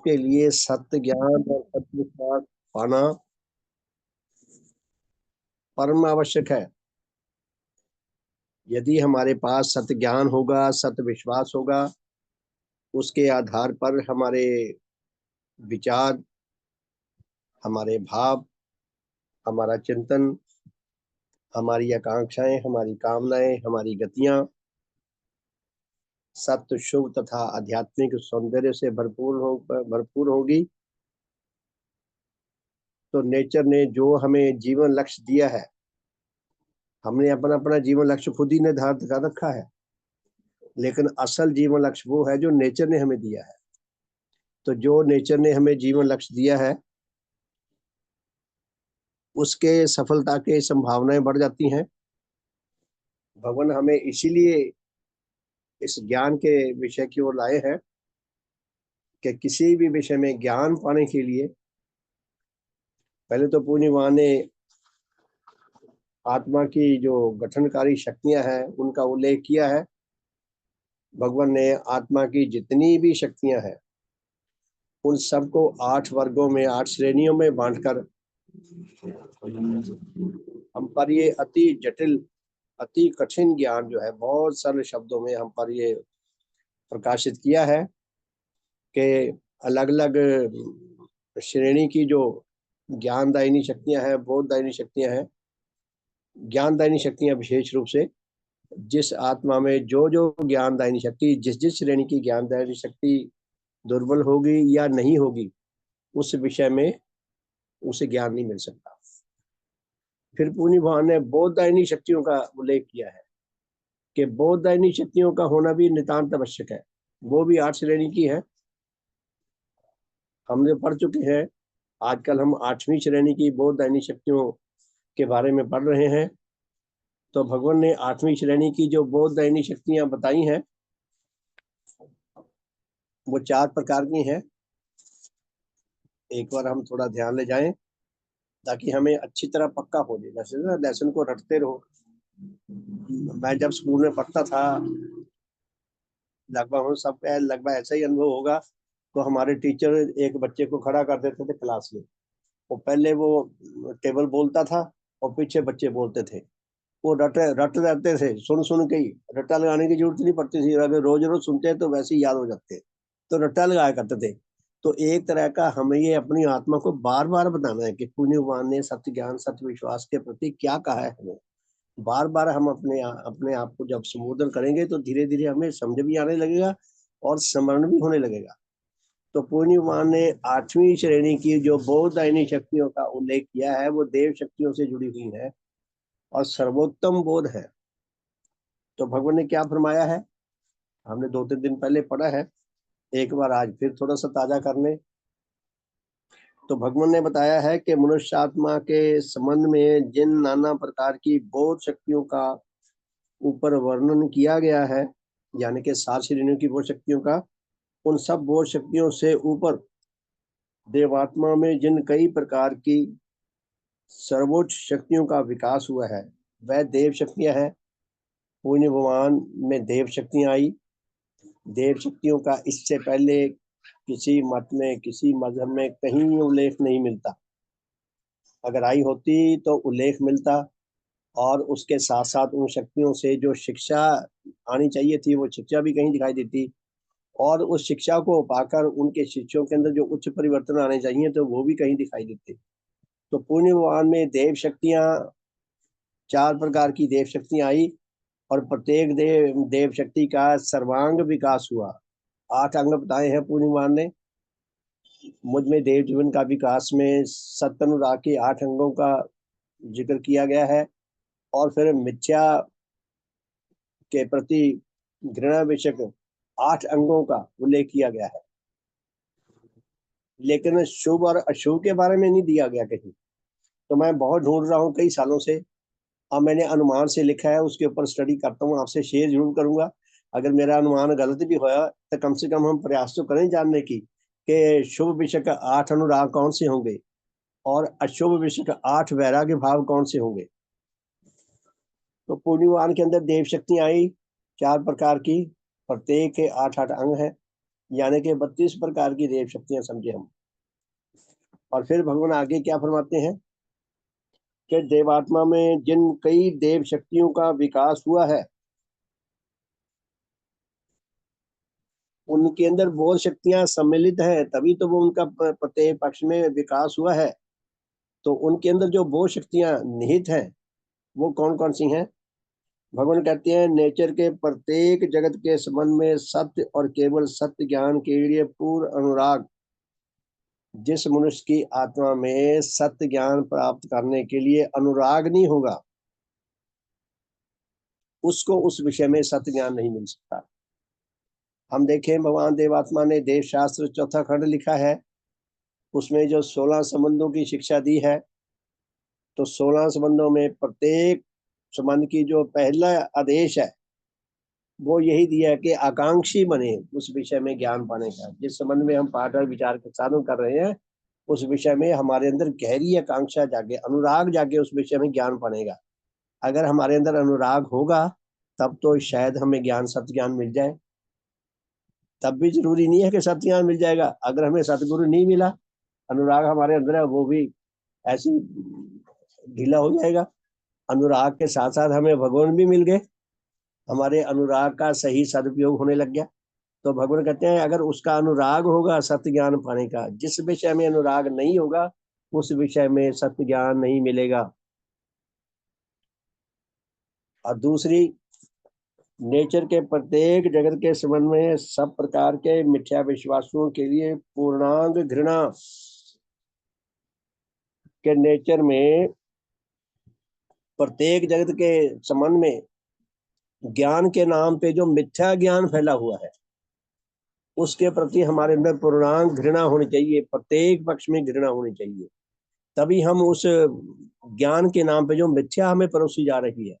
के लिए सत्य ज्ञान और सत्य विश्वास पाना परम आवश्यक है। यदि हमारे पास सत्य ज्ञान होगा, सत्य विश्वास होगा, उसके आधार पर हमारे विचार, हमारे भाव, हमारा चिंतन, हमारी आकांक्षाएं, हमारी कामनाएं, हमारी गतियां सत्य, शुभ तथा आध्यात्मिक सौंदर्य से भरपूर होगी। तो नेचर ने जो हमें जीवन लक्ष्य दिया है, हमने अपना अपना जीवन लक्ष्य खुद ही निर्धारित कर रखा है, लेकिन असल जीवन लक्ष्य वो है जो नेचर ने हमें दिया है। तो जो नेचर ने हमें जीवन लक्ष्य दिया है, उसके सफलता के संभावनाएं बढ़ जाती हैं। भगवान हमें इसीलिए इस ज्ञान के विषय की ओर लाए हैं कि किसी भी विषय में ज्ञान पाने के लिए पहले तो पुण्यवान ने आत्मा की जो गठनकारी शक्तियां हैं उनका उल्लेख किया है। भगवान ने आत्मा की जितनी भी शक्तियां हैं उन सबको 8 वर्गों में, 8 श्रेणियों में बांटकर हम पर ये अति जटिल, अति कठिन ज्ञान जो है बहुत सरल शब्दों में हम पर ये प्रकाशित किया है कि अलग अलग श्रेणी की जो ज्ञानदायिनी शक्तियां हैं, बोधदायिनी शक्तियां हैं, ज्ञानदायिनी शक्तियां विशेष रूप से जिस आत्मा में जो जो ज्ञानदायिनी शक्ति, जिस जिस श्रेणी की ज्ञानदायिनी शक्ति दुर्बल होगी या नहीं होगी, उस विषय में उसे ज्ञान नहीं मिल सकता। फिर पुण्य भगवान ने बोधदायिनी शक्तियों का उल्लेख किया है कि बोधदायिनी शक्तियों का होना भी नितांत आवश्यक है। वो भी 8 श्रेणी की है, हमने पढ़ चुके हैं। आजकल हम 8वीं श्रेणी की बोधदायिनी शक्तियों के बारे में पढ़ रहे हैं। तो भगवान ने 8वीं श्रेणी की जो बोधदायिनी शक्तियां बताई हैं वो 4 प्रकार की हैं। एक बार हम थोड़ा ध्यान ले जाएं ताकि हमें अच्छी तरह पक्का हो जाए। जैसे ना लेसन को रटते रहो। मैं जब स्कूल में पढ़ता था, लगभग हम सब लगभग ऐसा ही अनुभव होगा। तो हमारे टीचर एक बच्चे को खड़ा कर देते थे क्लास में, वो पहले वो टेबल बोलता था और पीछे बच्चे बोलते थे। वो रट रहते थे, सुन सुन के ही। रट्टा लगाने की जरूरत नहीं पड़ती थी, अगर रोज रोज सुनते तो वैसे ही याद हो जाते। तो रट्टा लगाया करते थे। तो एक तरह का हमें ये अपनी आत्मा को बार बार बताना है कि पुण्यवान ने सत्य ज्ञान, सत्य विश्वास के प्रति क्या कहा है हमें। बार बार हम अपने आप को जब संबोधन करेंगे तो धीरे धीरे हमें समझ भी आने लगेगा और स्मरण भी होने लगेगा। तो पुण्यवान ने 8वीं श्रेणी की जो बोधदायिनी शक्तियों का उल्लेख किया है वो देव शक्तियों से जुड़ी हुई है और सर्वोत्तम बोध है। तो भगवान ने क्या फरमाया है, हमने 2-3 दिन पहले पढ़ा है, एक बार आज फिर थोड़ा सा ताजा करने। तो भगवान ने बताया है कि मनुष्य आत्मा के संबंध में जिन नाना प्रकार की बोध शक्तियों का ऊपर वर्णन किया गया है, यानी कि 7 श्रेणियों की बोध शक्तियों का, उन सब बोध शक्तियों से ऊपर देवात्मा में जिन कई प्रकार की सर्वोच्च शक्तियों का विकास हुआ है वह देव शक्तियां हैं। पुण्य भगवान में देव शक्तियां आई। देव शक्तियों का इससे पहले किसी मत में, किसी मजहब में कहीं उल्लेख नहीं मिलता। अगर आई होती तो उल्लेख मिलता और उसके साथ साथ उन शक्तियों से जो शिक्षा आनी चाहिए थी वो शिक्षा भी कहीं दिखाई देती, और उस शिक्षा को पाकर उनके शिष्यों के अंदर जो उच्च परिवर्तन आने चाहिए तो वो भी कहीं दिखाई देते। तो पुण्य भगवान में देव शक्तियां, 4 प्रकार की देव शक्तियां आई और प्रत्येक देव शक्ति का सर्वांग विकास हुआ। 8 अंग बताए हैं पुण्य भगवान ने। मुझ में देव जीवन का विकास में सत्यानुराग के 8 अंगों का जिक्र किया गया है और फिर मिथ्या के प्रति घृणा विषयक 8 अंगों का उल्लेख किया गया है, लेकिन शुभ और अशुभ के बारे में नहीं दिया गया कहीं। तो मैं बहुत ढूंढ रहा हूँ कई सालों से। अब मैंने अनुमान से लिखा है, उसके ऊपर स्टडी करता हूँ, आपसे शेयर जरूर करूंगा। अगर मेरा अनुमान गलत भी होया तो कम से कम हम प्रयास तो करें जानने की कि शुभ विषय का 8 अनुराग कौन से होंगे और अशुभ विषय का 8 वैराग्य भाव कौन से होंगे। तो पुण्यवान के अंदर देव शक्ति आई 4 प्रकार की, प्रत्येक के 8-8 अंग है। यानी कि 32 प्रकार की देव शक्तियां समझे हम। और फिर भगवान आगे क्या फरमाते हैं कि देवात्मा में जिन कई देव शक्तियों का विकास हुआ है, उनके अंदर बहुत शक्तियां सम्मिलित है, तभी तो वो उनका प्रत्येक पक्ष में विकास हुआ है। तो उनके अंदर जो बहुत शक्तियां निहित हैं वो कौन कौन सी हैं? भगवान कहते हैं नेचर के प्रत्येक जगत के संबंध में सत्य और केवल सत्य ज्ञान के लिए पूर्ण अनुराग जिस मनुष्य की आत्मा में सत्य ज्ञान प्राप्त करने के लिए अनुराग नहीं होगा, उसको उस विषय में सत्य ज्ञान नहीं मिल सकता। हम देखें भगवान देवात्मा ने देव शास्त्र चौथा खंड लिखा है, उसमें जो 16 संबंधों की शिक्षा दी है, तो 16 संबंधों में प्रत्येक संबंध की जो पहला आदेश है वो यही दिया है कि आकांक्षी बने उस विषय में ज्ञान पाने का। जिस संबंध में हम पाठ और विचार के साधन कर रहे हैं, उस विषय में हमारे अंदर गहरी आकांक्षा जागे, अनुराग जागे, उस विषय में ज्ञान पानेगा। अगर हमारे अंदर अनुराग होगा तब तो शायद हमें ज्ञान सत्य ज्ञान मिल जाए। तब भी जरूरी नहीं है कि सत्य ज्ञान मिल जाएगा। अगर हमें सतगुरु नहीं मिला, अनुराग हमारे अंदर है, वो भी ऐसी ढीला हो जाएगा। अनुराग के साथ साथ हमें भगवान भी मिल गए, हमारे अनुराग का सही सदुपयोग होने लग गया। तो भगवान कहते हैं अगर उसका अनुराग होगा सत्य ज्ञान पाने का, जिस विषय में अनुराग नहीं होगा उस विषय में सत्य ज्ञान नहीं मिलेगा। और दूसरी, नेचर के प्रत्येक जगत के संबंध में सब प्रकार के मिथ्या विश्वासों के लिए पूर्णांग घृणा के नेचर में प्रत्येक जगत के संबंध में ज्ञान के नाम पे जो मिथ्या ज्ञान फैला हुआ है उसके प्रति हमारे अंदर पूर्णांग घृणा होनी चाहिए, प्रत्येक पक्ष में घृणा होनी चाहिए। तभी हम उस ज्ञान के नाम पे जो मिथ्या हमें परोसी जा रही है,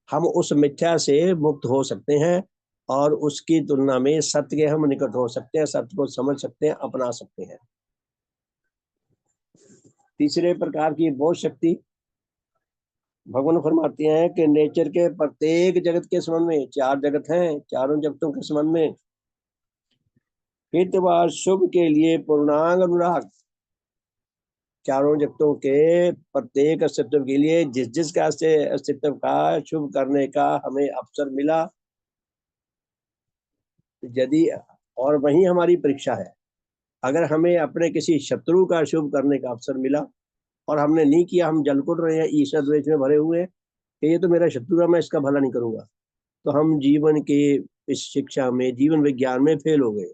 हम उस मिथ्या से मुक्त हो सकते हैं और उसकी तुलना में सत्य के हम निकट हो सकते हैं, सत्य को समझ सकते हैं, अपना सकते हैं। तीसरे प्रकार की बोध शक्ति भगवान फरमाते हैं कि नेचर के प्रत्येक जगत के संबंध में, चार जगत हैं, चारों जगतों के संबंध में हित व शुभ के लिए पूर्णांग अनुराग, चारों जगतों के प्रत्येक अस्तित्व के लिए जिस जिस का से अस्तित्व का शुभ करने का हमें अवसर मिला, यदि और वही हमारी परीक्षा है, अगर हमें अपने किसी शत्रु का शुभ करने का अवसर मिला और हमने नहीं किया, हम जलकुट रहे हैं, ईर्ष्या द्वेष में भरे हुए कि ये तो मेरा शत्रु है, मैं इसका भला नहीं करूंगा, तो हम जीवन के इस शिक्षा में, जीवन विज्ञान में फेल हो गए।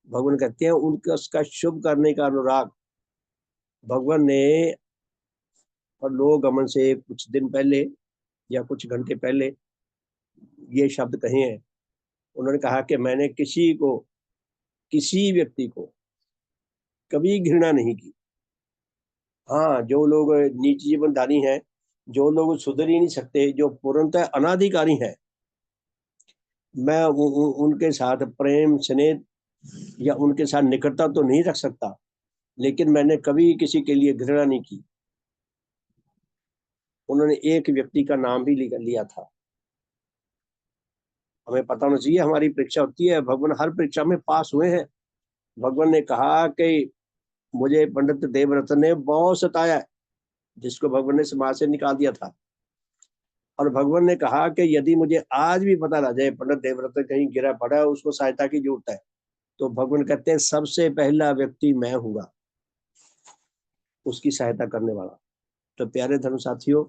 भगवान कहते हैं उनका उसका शुभ करने का अनुराग। भगवान ने और लोग गमन से कुछ दिन पहले या कुछ घंटे पहले ये शब्द कहे हैं। उन्होंने कहा कि मैंने किसी को, किसी व्यक्ति को कभी घृणा नहीं की। हाँ, जो लोग नीच जीवनधारी हैं, जो लोग सुधर ही नहीं सकते, जो पूर्णतः अनाधिकारी हैं, मैं उनके साथ प्रेम स्नेह या उनके साथ निकटता तो नहीं रख सकता, लेकिन मैंने कभी किसी के लिए घृणा नहीं की। उन्होंने एक व्यक्ति का नाम भी लिया था। हमें पता होना चाहिए, हमारी परीक्षा होती है, भगवान हर परीक्षा में पास हुए हैं। भगवान ने कहा कि मुझे पंडित देवव्रत ने बहुत सताया है, जिसको भगवान ने समाज से निकाल दिया था। और भगवान ने कहा कि यदि मुझे आज भी पता लग जाए पंडित देवव्रत कहीं गिरा पड़ा है, उसको सहायता की जरूरत है, तो भगवान कहते हैं सबसे पहला व्यक्ति मैं हूंगा उसकी सहायता करने वाला। तो प्यारे धर्म साथियों,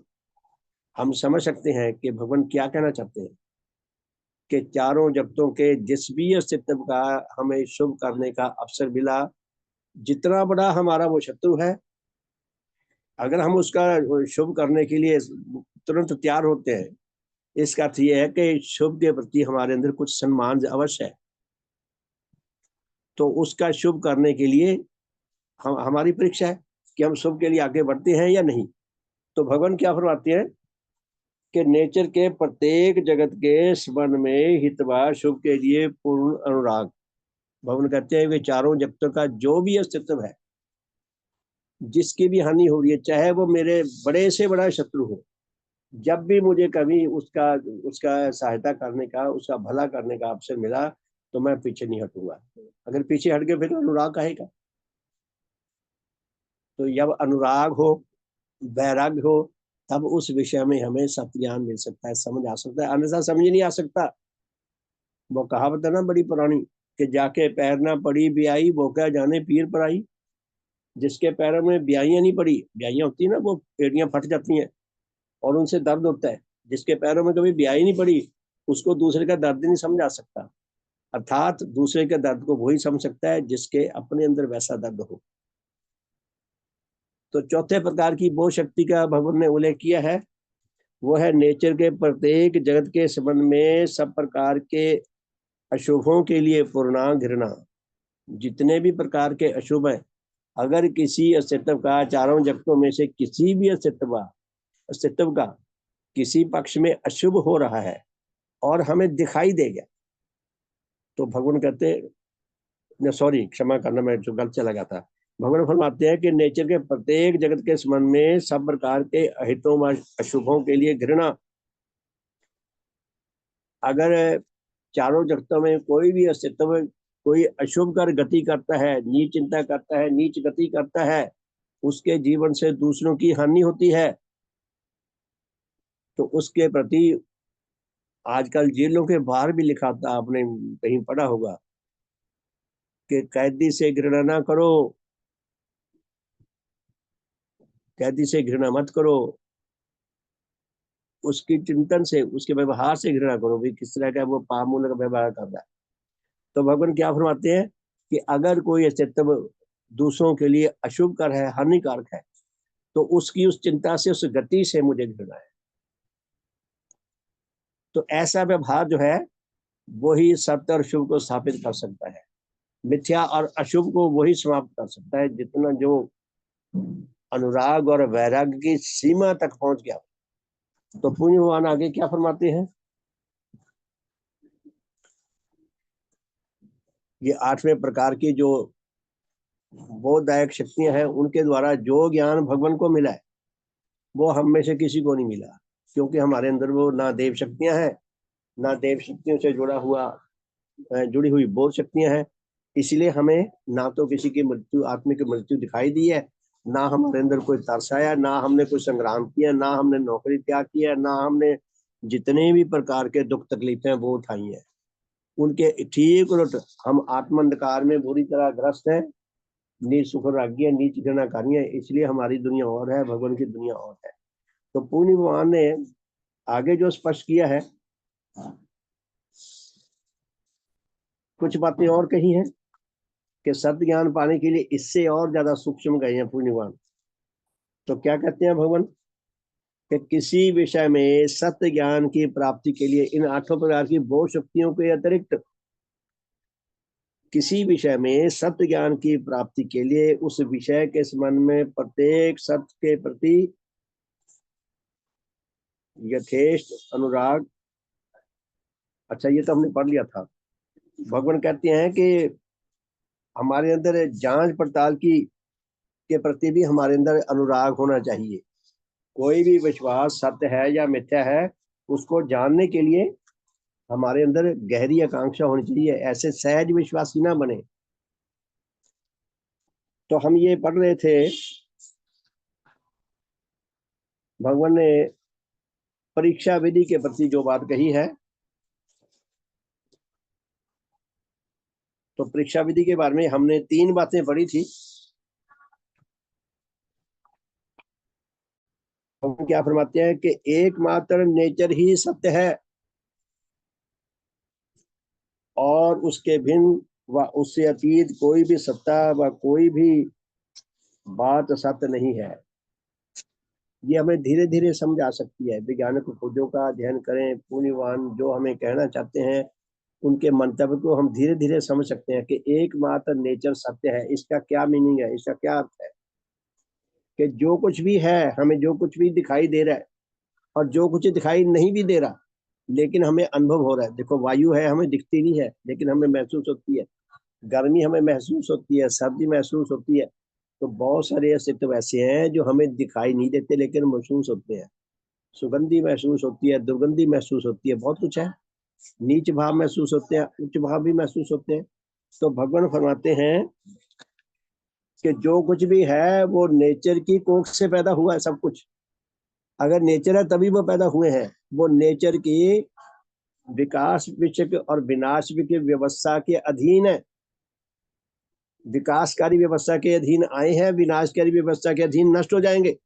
हम समझ सकते हैं कि भगवान क्या कहना चाहते हैं कि चारों जगतों के जिस भी अस्तित्व का हमें शुभ करने का अवसर मिला, जितना बड़ा हमारा वो शत्रु है, अगर हम उसका शुभ करने के लिए तुरंत तैयार होते हैं, इसका अर्थ यह है कि शुभ के प्रति हमारे अंदर कुछ सम्मान अवश्य है। तो उसका शुभ करने के लिए हमारी परीक्षा है कि हम शुभ के लिए आगे बढ़ते हैं या नहीं। तो भगवान क्या फरमाते हैं कि नेचर के प्रत्येक जगत के संबंध में हितवा शुभ के लिए पूर्ण अनुराग। भगवान कहते हैं कि चारों जगतों का जो भी अस्तित्व है, जिसकी भी हानि हो रही है, चाहे वो मेरे बड़े से बड़ा शत्रु हो, जब भी मुझे कभी उसका उसका सहायता करने का, उसका भला करने का अवसर मिला, तो मैं पीछे नहीं हटूंगा। अगर पीछे हट गए फिर अनुराग कहेगा। तो जब अनुराग हो, वैराग्य हो, तब उस विषय में हमें सत्य ज्ञान मिल सकता है, समझ आ सकता है, अन्यथा समझ नहीं आ सकता। वो कहावत है ना बड़ी पुरानी, कि जाके पैर ना पड़ी बियाई, वो क्या जाने पीर पर आई। जिसके पैरों में ब्याइयां नहीं पड़ी, ब्याइयां होती है ना, वो एड़ियां फट जाती हैं और उनसे दर्द होता है। जिसके पैरों में कभी ब्याई नहीं पड़ी, उसको दूसरे का दर्द नहीं समझ आ सकता। अर्थात दूसरे के दर्द को वही समझ सकता है जिसके अपने अंदर वैसा दर्द हो। तो चौथे प्रकार की वो शक्ति का भगवान ने उल्लेख किया है, वो है नेचर के प्रत्येक जगत के संबंध में सब प्रकार के अशुभों के लिए पूर्णांग घृणा। जितने भी प्रकार के अशुभ हैं, अगर किसी अस्तित्व का, चारों जगतों में से किसी भी अस्तित्व का किसी पक्ष में अशुभ हो रहा है और हमें दिखाई देगा, तो भगवान कहते, सॉरी क्षमा करना, मैं जो गलत चला गया था। भगवान फरमाते हैं कि नेचर के प्रत्येक जगत के संबंध में सब प्रकार के अहितों व अशुभों के लिए घृणा। अगर चारों जगतों में कोई भी अस्तित्व कोई अशुभ कर गति करता है, नीच चिंता करता है, नीच गति करता है, उसके जीवन से दूसरों की हानि होती है, तो उसके प्रति आजकल जेलों के बाहर भी लिखा था, आपने कहीं पढ़ा होगा, कि कैदी से घृणा ना करो, कैदी से घृणा मत करो, उसकी चिंतन से, उसके व्यवहार से घृणा करो, भी किस तरह का वो पामूल का व्यवहार कर रहा है। तो भगवान क्या फरमाते हैं कि अगर कोई अस्तित्व दूसरों के लिए अशुभ कर है, हानिकारक है, तो उसकी उस चिंता से, उस गति से मुझे घृणा है। तो ऐसा व्यवहार जो है वही सत्य और शुभ को स्थापित कर सकता है, मिथ्या और अशुभ को वही समाप्त कर सकता है, जितना जो अनुराग और वैराग्य की सीमा तक पहुंच गया। तो पुण्य भगवान आगे क्या फरमाते हैं, ये आठवें प्रकार की जो बोधदायक शक्तियां हैं, उनके द्वारा जो ज्ञान भगवान को मिला है वो हम में से किसी को नहीं मिला, क्योंकि हमारे अंदर वो ना देव शक्तियां हैं, ना देव शक्तियों से जुड़ी हुई बोध शक्तियां हैं। इसलिए हमें ना तो किसी की मृत्यु, आत्मिक मृत्यु दिखाई दी है, ना हमारे अंदर कोई तरस आया, ना हमने कोई संग्राम किया, ना हमने नौकरी त्याग किया, ना हमने जितने भी प्रकार के दुख तकलीफें वो उठाई हैं। उनके ठीक उलट हम आत्मांधकार में बुरी तरह ग्रस्त हैं, नीच सुख रागी है, नीच घृणाकारी है, इसलिए हमारी दुनिया और है, भगवान की दुनिया और है। तो पूर्णी भगवान ने आगे जो स्पष्ट किया है, कुछ बातें और कही हैं कि सत्य ज्ञान पाने के लिए इससे और ज्यादा सूक्ष्म गए हैं पूर्णी भगवान। तो क्या कहते हैं भगवान, कि किसी विषय में सत्य ज्ञान की प्राप्ति के लिए इन आठों प्रकार की बोध शक्तियों के अतिरिक्त, किसी विषय में सत्य ज्ञान की प्राप्ति के लिए उस विषय के संबंध में प्रत्येक सत्य के प्रति यथेष्ट अनुराग। अच्छा, ये तो हमने पढ़ लिया था। भगवान कहते हैं कि हमारे अंदर जांच पड़ताल की के प्रति भी हमारे अंदर अनुराग होना चाहिए। कोई भी विश्वास सत्य है या मिथ्या है, उसको जानने के लिए हमारे अंदर गहरी आकांक्षा होनी चाहिए, ऐसे सहज विश्वासी ना बने। तो हम ये पढ़ रहे थे, भगवान ने परीक्षा विधि के प्रति जो बात कही है, तो परीक्षा विधि के बारे में हमने 3 बातें पढ़ी थी। हम क्या फरमाते हैं कि एकमात्र नेचर ही सत्य है और उसके भिन्न व उससे अतीत कोई भी सत्ता व कोई भी बात सत्य नहीं है। ये हमें धीरे धीरे समझ आ सकती है, वैज्ञानिक खोजों का अध्ययन करें, पुण्यवान जो हमें कहना चाहते हैं उनके मंतव्य को हम धीरे धीरे समझ सकते हैं कि एकमात्र नेचर सत्य है। इसका क्या मीनिंग है, इसका क्या अर्थ है, कि जो कुछ भी है, हमें जो कुछ भी दिखाई दे रहा है और जो कुछ दिखाई नहीं भी दे रहा लेकिन हमें अनुभव हो रहा है। देखो, वायु है, हमें दिखती नहीं है लेकिन हमें महसूस होती है, गर्मी हमें महसूस होती है, सर्दी महसूस होती है। तो बहुत सारे अस्तित्व ऐसे हैं जो हमें दिखाई नहीं देते लेकिन महसूस होते हैं। सुगंधी महसूस होती है, दुर्गंधी महसूस होती है, बहुत कुछ है। नीच भाव महसूस होते हैं, उच्च भाव भी महसूस होते हैं। तो भगवान फरमाते हैं कि जो कुछ भी है वो नेचर की कोख से पैदा हुआ है सब कुछ। अगर नेचर है तभी वो पैदा हुए हैं। वो नेचर की विकास विचक और विनाश की व्यवस्था के अधीन है। विकासकारी व्यवस्था के अधीन आए हैं, विनाशकारी व्यवस्था के अधीन नष्ट हो जाएंगे।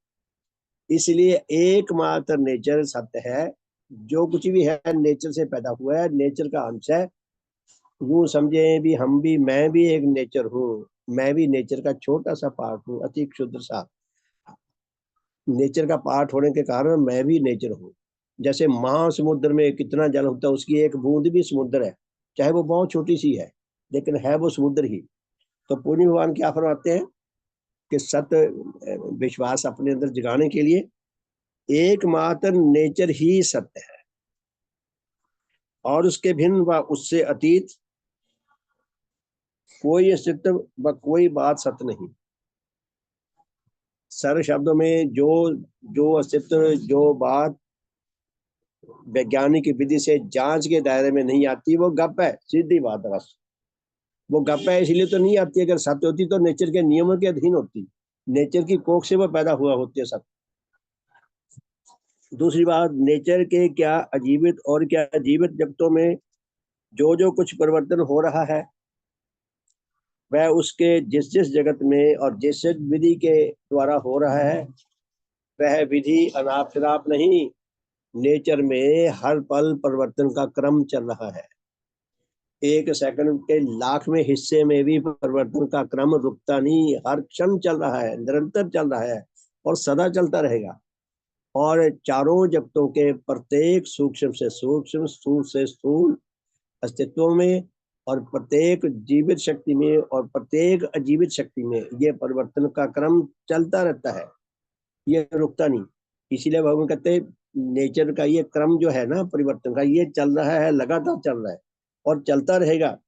इसलिए एकमात्र नेचर सत्य है। जो कुछ भी है नेचर से पैदा हुआ है, नेचर का अंश है। यूं समझे भी हम भी, मैं भी एक नेचर हूँ। मैं भी नेचर का छोटा सा पार्ट हूँ, अति क्षुद्र सा। नेचर का पार्ट होने के कारण मैं भी नेचर हूँ। जैसे महासमुद्र में कितना जल होता है, उसकी एक बूंद भी समुद्र है, चाहे वो बहुत छोटी सी है, लेकिन है वो समुद्र ही। तो पूर्णी भगवान क्या फरमाते हैं कि सत्य विश्वास अपने अंदर जगाने के लिए एकमात्र नेचर ही सत्य है, और उसके भिन्न व उससे अतीत कोई अस्तित्व व कोई बात सत्य नहीं। सरल शब्दों में जो जो अस्तित्व, जो बात वैज्ञानिक विधि से जांच के दायरे में नहीं आती, वो गप है, सीधी बात है बस। वो गप है इसलिए तो नहीं आती। अगर सत्य होती तो नेचर के नियमों के अधीन होती, नेचर की कोख से वो पैदा हुआ होती है सत्य। दूसरी बात, नेचर के क्या अजीवित और क्या जीवित जगतों में जो जो कुछ परिवर्तन हो रहा है, वह उसके जिस जिस जगत में और जिस जिस विधि के द्वारा हो रहा है, वह विधि अनाप शनाप नहीं। नेचर में हर पल परिवर्तन का क्रम चल रहा है। एक सेकंड के लाखवें हिस्से में भी परिवर्तन का क्रम रुकता नहीं, हर क्षण चल रहा है, निरंतर चल रहा है और सदा चलता रहेगा। और चारों जगतों के प्रत्येक सूक्ष्म से सूक्ष्म, स्थूल से स्थूल अस्तित्व में, और प्रत्येक जीवित शक्ति में और प्रत्येक अजीवित शक्ति में ये परिवर्तन का क्रम चलता रहता है, ये रुकता नहीं। इसीलिए भगवान कहते हैं नेचर का ये क्रम जो है ना परिवर्तन का, ये चल रहा है, लगातार चल रहा है और चलता रहेगा।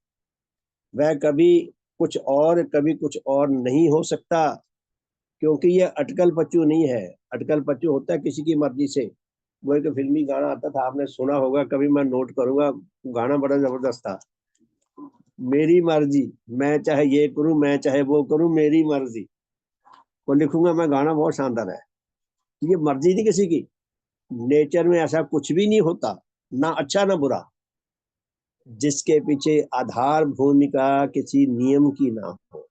वह कभी कुछ और कभी कुछ और नहीं हो सकता, क्योंकि ये अटकल पच्चू नहीं है। अटकल पच्चू होता है किसी की मर्जी से। वो एक फिल्मी गाना आता था, आपने सुना होगा, कभी मैं नोट करूंगा। गाना बड़ा जबरदस्त था, मेरी मर्जी, मैं चाहे ये करूं, मैं चाहे वो करूं, मेरी मर्जी। वो लिखूंगा मैं, गाना बहुत शानदार है। ये मर्जी नहीं किसी की। नेचर में ऐसा कुछ भी नहीं होता, ना अच्छा ना बुरा, जिसके पीछे आधार भूमिका किसी नियम की ना हो।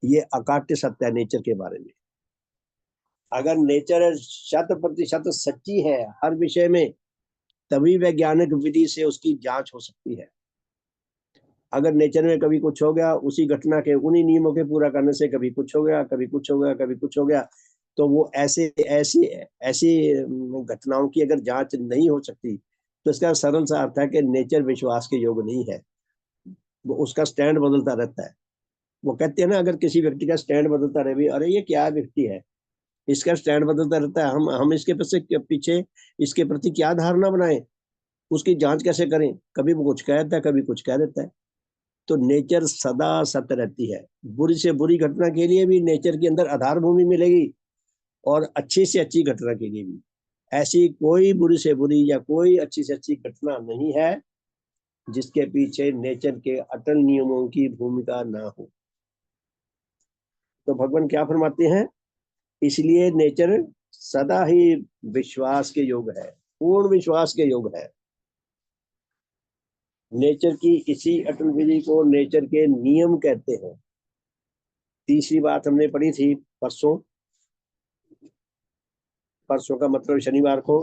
ये अकाट्य सत्य है नेचर के बारे में। अगर नेचर 100% सच्ची है हर विषय में, तभी वैज्ञानिक विधि से उसकी जांच हो सकती है। अगर नेचर में कभी कुछ हो गया, उसी घटना के उन्हीं नियमों के पूरा करने से कभी कुछ हो गया, कभी कुछ हो गया, कभी कुछ हो गया, तो वो ऐसे ऐसी ऐसी घटनाओं की अगर जांच नहीं हो सकती, तो इसका सरल सा अर्थ है कि नेचर विश्वास के योग्य नहीं है। वो उसका स्टैंड बदलता रहता है। वो कहते हैं ना, अगर किसी व्यक्ति का स्टैंड बदलता रहे, अरे ये क्या व्यक्ति है, इसका स्टैंड बदलता रहता है, हम इसके पीछे इसके प्रति क्या धारणा बनाएं, उसकी जांच कैसे करें। कभी वो कुछ कह देता है, कभी कुछ कह देता है। तो नेचर सदा सत्य रहती है। बुरी से बुरी घटना के लिए भी नेचर के अंदर आधार भूमि मिलेगी, और अच्छी से अच्छी घटना के लिए भी। ऐसी कोई बुरी से बुरी या कोई अच्छी से अच्छी घटना नहीं है जिसके पीछे नेचर के अटल नियमों की भूमिका ना हो। तो भगवान क्या फरमाते हैं, इसलिए नेचर सदा ही विश्वास के योग है, पूर्ण विश्वास के योग है। नेचर की इसी अटल विधि को नेचर के नियम कहते हैं। तीसरी बात हमने पढ़ी थी परसों, परसों का मतलब शनिवार को,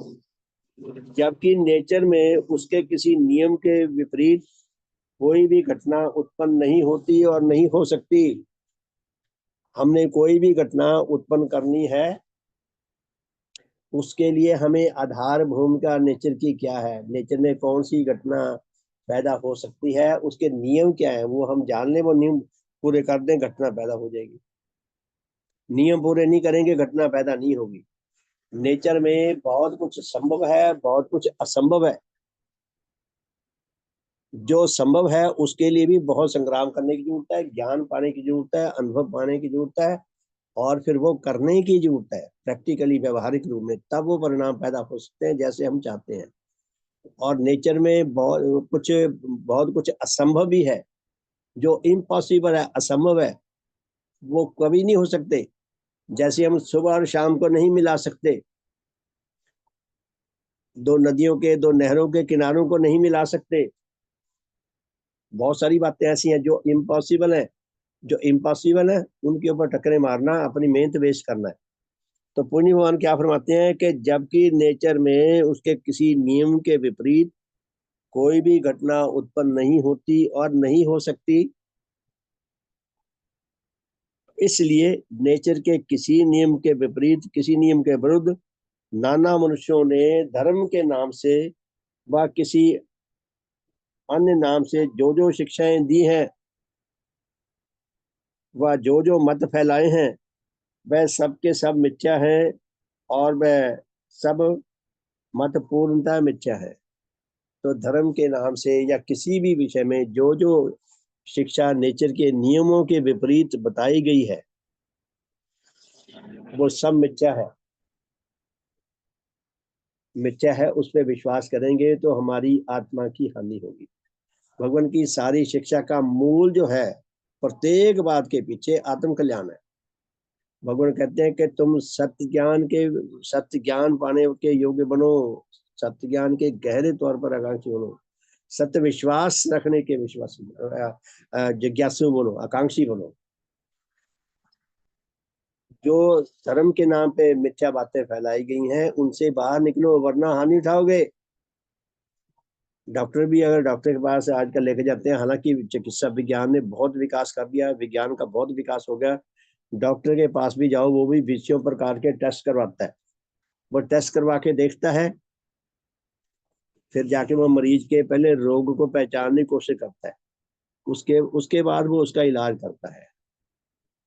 जबकि नेचर में उसके किसी नियम के विपरीत कोई भी घटना उत्पन्न नहीं होती और नहीं हो सकती। हमने कोई भी घटना उत्पन्न करनी है, उसके लिए हमें आधार भूमिका नेचर की क्या है, नेचर में कौन सी घटना पैदा हो सकती है, उसके नियम क्या है, वो हम जान लें, वो नियम पूरे कर दें, घटना पैदा हो जाएगी। नियम पूरे नहीं करेंगे, घटना पैदा नहीं होगी। नेचर में बहुत कुछ संभव है, बहुत कुछ असंभव है। जो संभव है उसके लिए भी बहुत संग्राम करने की जरूरत है, ज्ञान पाने की जरूरत है, अनुभव पाने की जरूरत है, और फिर वो करने की जरूरत है प्रैक्टिकली, व्यवहारिक रूप में। तब वो परिणाम पैदा हो सकते हैं जैसे हम चाहते हैं। और नेचर में बहुत कुछ असंभव भी है। जो इम्पॉसिबल है, असंभव है, वो कभी नहीं हो सकते। जैसे हम सुबह और शाम को नहीं मिला सकते, दो नदियों के, दो नहरों के किनारों को नहीं मिला सकते। बहुत सारी बातें ऐसी हैं जो इम्पॉसिबल है। जो इम्पॉसिबल है उनके ऊपर टक्करें मारना, अपनी मेहनत वेस्ट करना है। तो पुण्य भगवान क्या फरमाते हैं कि जबकि नेचर में उसके किसी नियम के विपरीत कोई भी घटना उत्पन्न नहीं होती और नहीं हो सकती, इसलिए नेचर के किसी नियम के विपरीत, किसी नियम के विरुद्ध नाना मनुष्यों ने धर्म के नाम से व किसी अन्य नाम से जो जो शिक्षाएं दी हैं व जो जो मत फैलाए हैं, वह सब के सब मिथ्या है, और वह सब मत पूर्णतः मिथ्या है। तो धर्म के नाम से या किसी भी विषय में जो जो शिक्षा नेचर के नियमों के विपरीत बताई गई है, वो सब मिथ्या है। मिथ्या है, उस पर विश्वास करेंगे तो हमारी आत्मा की हानि होगी। भगवान की सारी शिक्षा का मूल जो है, प्रत्येक बात के पीछे आत्म कल्याण है। भगवान कहते हैं कि तुम सत्य ज्ञान पाने के योग्य बनो, सत्य ज्ञान के गहरे तौर पर आकांक्षी बनो, सत्य विश्वास रखने के विश्वासी जिज्ञासु बनो, आकांक्षी बनो। जो धर्म के नाम पे मिथ्या बातें फैलाई गई हैं, उनसे बाहर निकलो, वरना हानि उठाओगे। डॉक्टर भी अगर डॉक्टर के पास आजकल लेके जाते हैं, हालांकि चिकित्सा विज्ञान ने बहुत विकास कर दिया, विज्ञान का बहुत विकास हो गया, डॉक्टर के पास भी जाओ, वो भी विषयों प्रकार के टेस्ट करवाता है। वो टेस्ट करवा के देखता है, फिर जाके वो मरीज के पहले रोग को पहचानने की कोशिश करता है, उसके उसके बाद वो उसका इलाज करता है।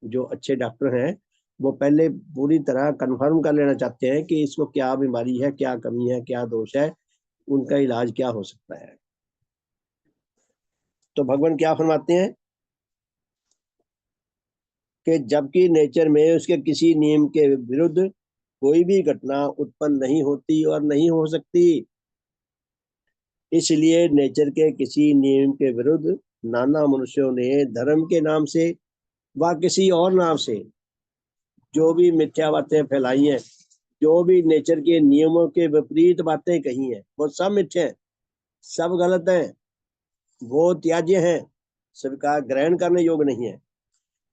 जो अच्छे डॉक्टर हैं, वो पहले पूरी तरह कंफर्म कर लेना चाहते हैं कि इसको क्या बीमारी है, क्या कमी है, क्या दोष है, उनका इलाज क्या हो सकता है। तो भगवान क्या फरमाते हैं कि जबकि नेचर में उसके किसी नियम के विरुद्ध कोई भी घटना उत्पन्न नहीं होती और नहीं हो सकती, इसलिए नेचर के किसी नियम के विरुद्ध नाना मनुष्यों ने धर्म के नाम से व किसी और नाम से जो भी मिथ्या बातें फैलाई हैं, जो भी नेचर के नियमों के विपरीत बातें कही हैं, वो सब मिथ्या हैं, सब गलत हैं, वो त्याज्य हैं, सबका ग्रहण करने योग्य नहीं है।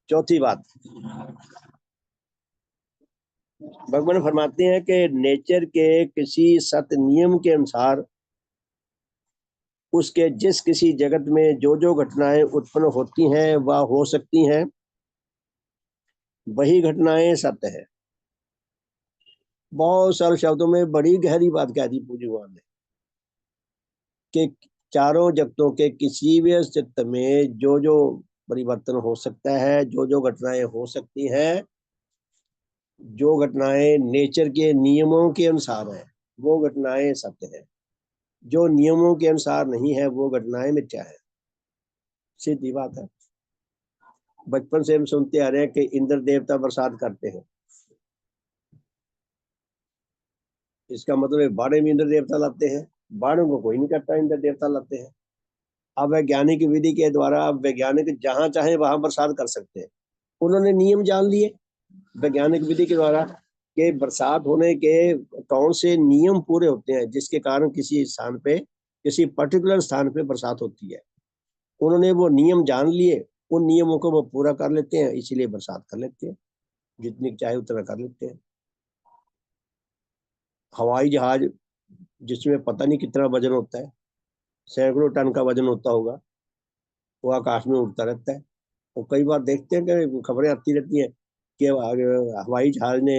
चौथी बात, भगवान फरमाते हैं कि नेचर के किसी सत्य नियम के अनुसार उसके जिस किसी जगत में जो जो घटनाएं उत्पन्न होती हैं वह हो सकती हैं, वही घटनाएं सत्य है। बहुत सारे शब्दों में बड़ी गहरी बात कह दी पूज्य भगवान ने कि चारों जगतों के किसी भी अस्तित्व में जो जो परिवर्तन हो सकता है, जो जो घटनाएं हो सकती हैं, जो घटनाएं नेचर के नियमों के अनुसार है, वो घटनाएं सत्य है। जो नियमों के अनुसार नहीं है, वो घटनाएं मिथ्या है। सीधी बात है। बचपन से हम सुनते आ रहे हैं कि इंद्र देवता बरसात करते हैं, इसका मतलब है बाड़े में इंद्र देवता लाते हैं। बाड़ों को कोई नहीं करता, इंद्र देवता लाते हैं। अब वैज्ञानिक विधि के द्वारा अब वैज्ञानिक जहां चाहे वहां बरसात कर सकते हैं। उन्होंने नियम जान लिए वैज्ञानिक विधि के द्वारा कि बरसात होने के कौन से नियम पूरे होते हैं जिसके कारण किसी स्थान पे, किसी पर्टिकुलर स्थान पे बरसात होती है। उन्होंने वो नियम जान लिए, उन नियमों को वो पूरा कर लेते हैं, इसीलिए बरसात कर लेते हैं, जितनी चाहे उतना कर लेते हैं। हवाई जहाज जिसमें पता नहीं कितना वजन होता है, सैकड़ों टन का वजन होता होगा, वो आकाश में उड़ता रहता है। और कई बार देखते हैं कि खबरें आती रहती हैं कि हवाई जहाज ने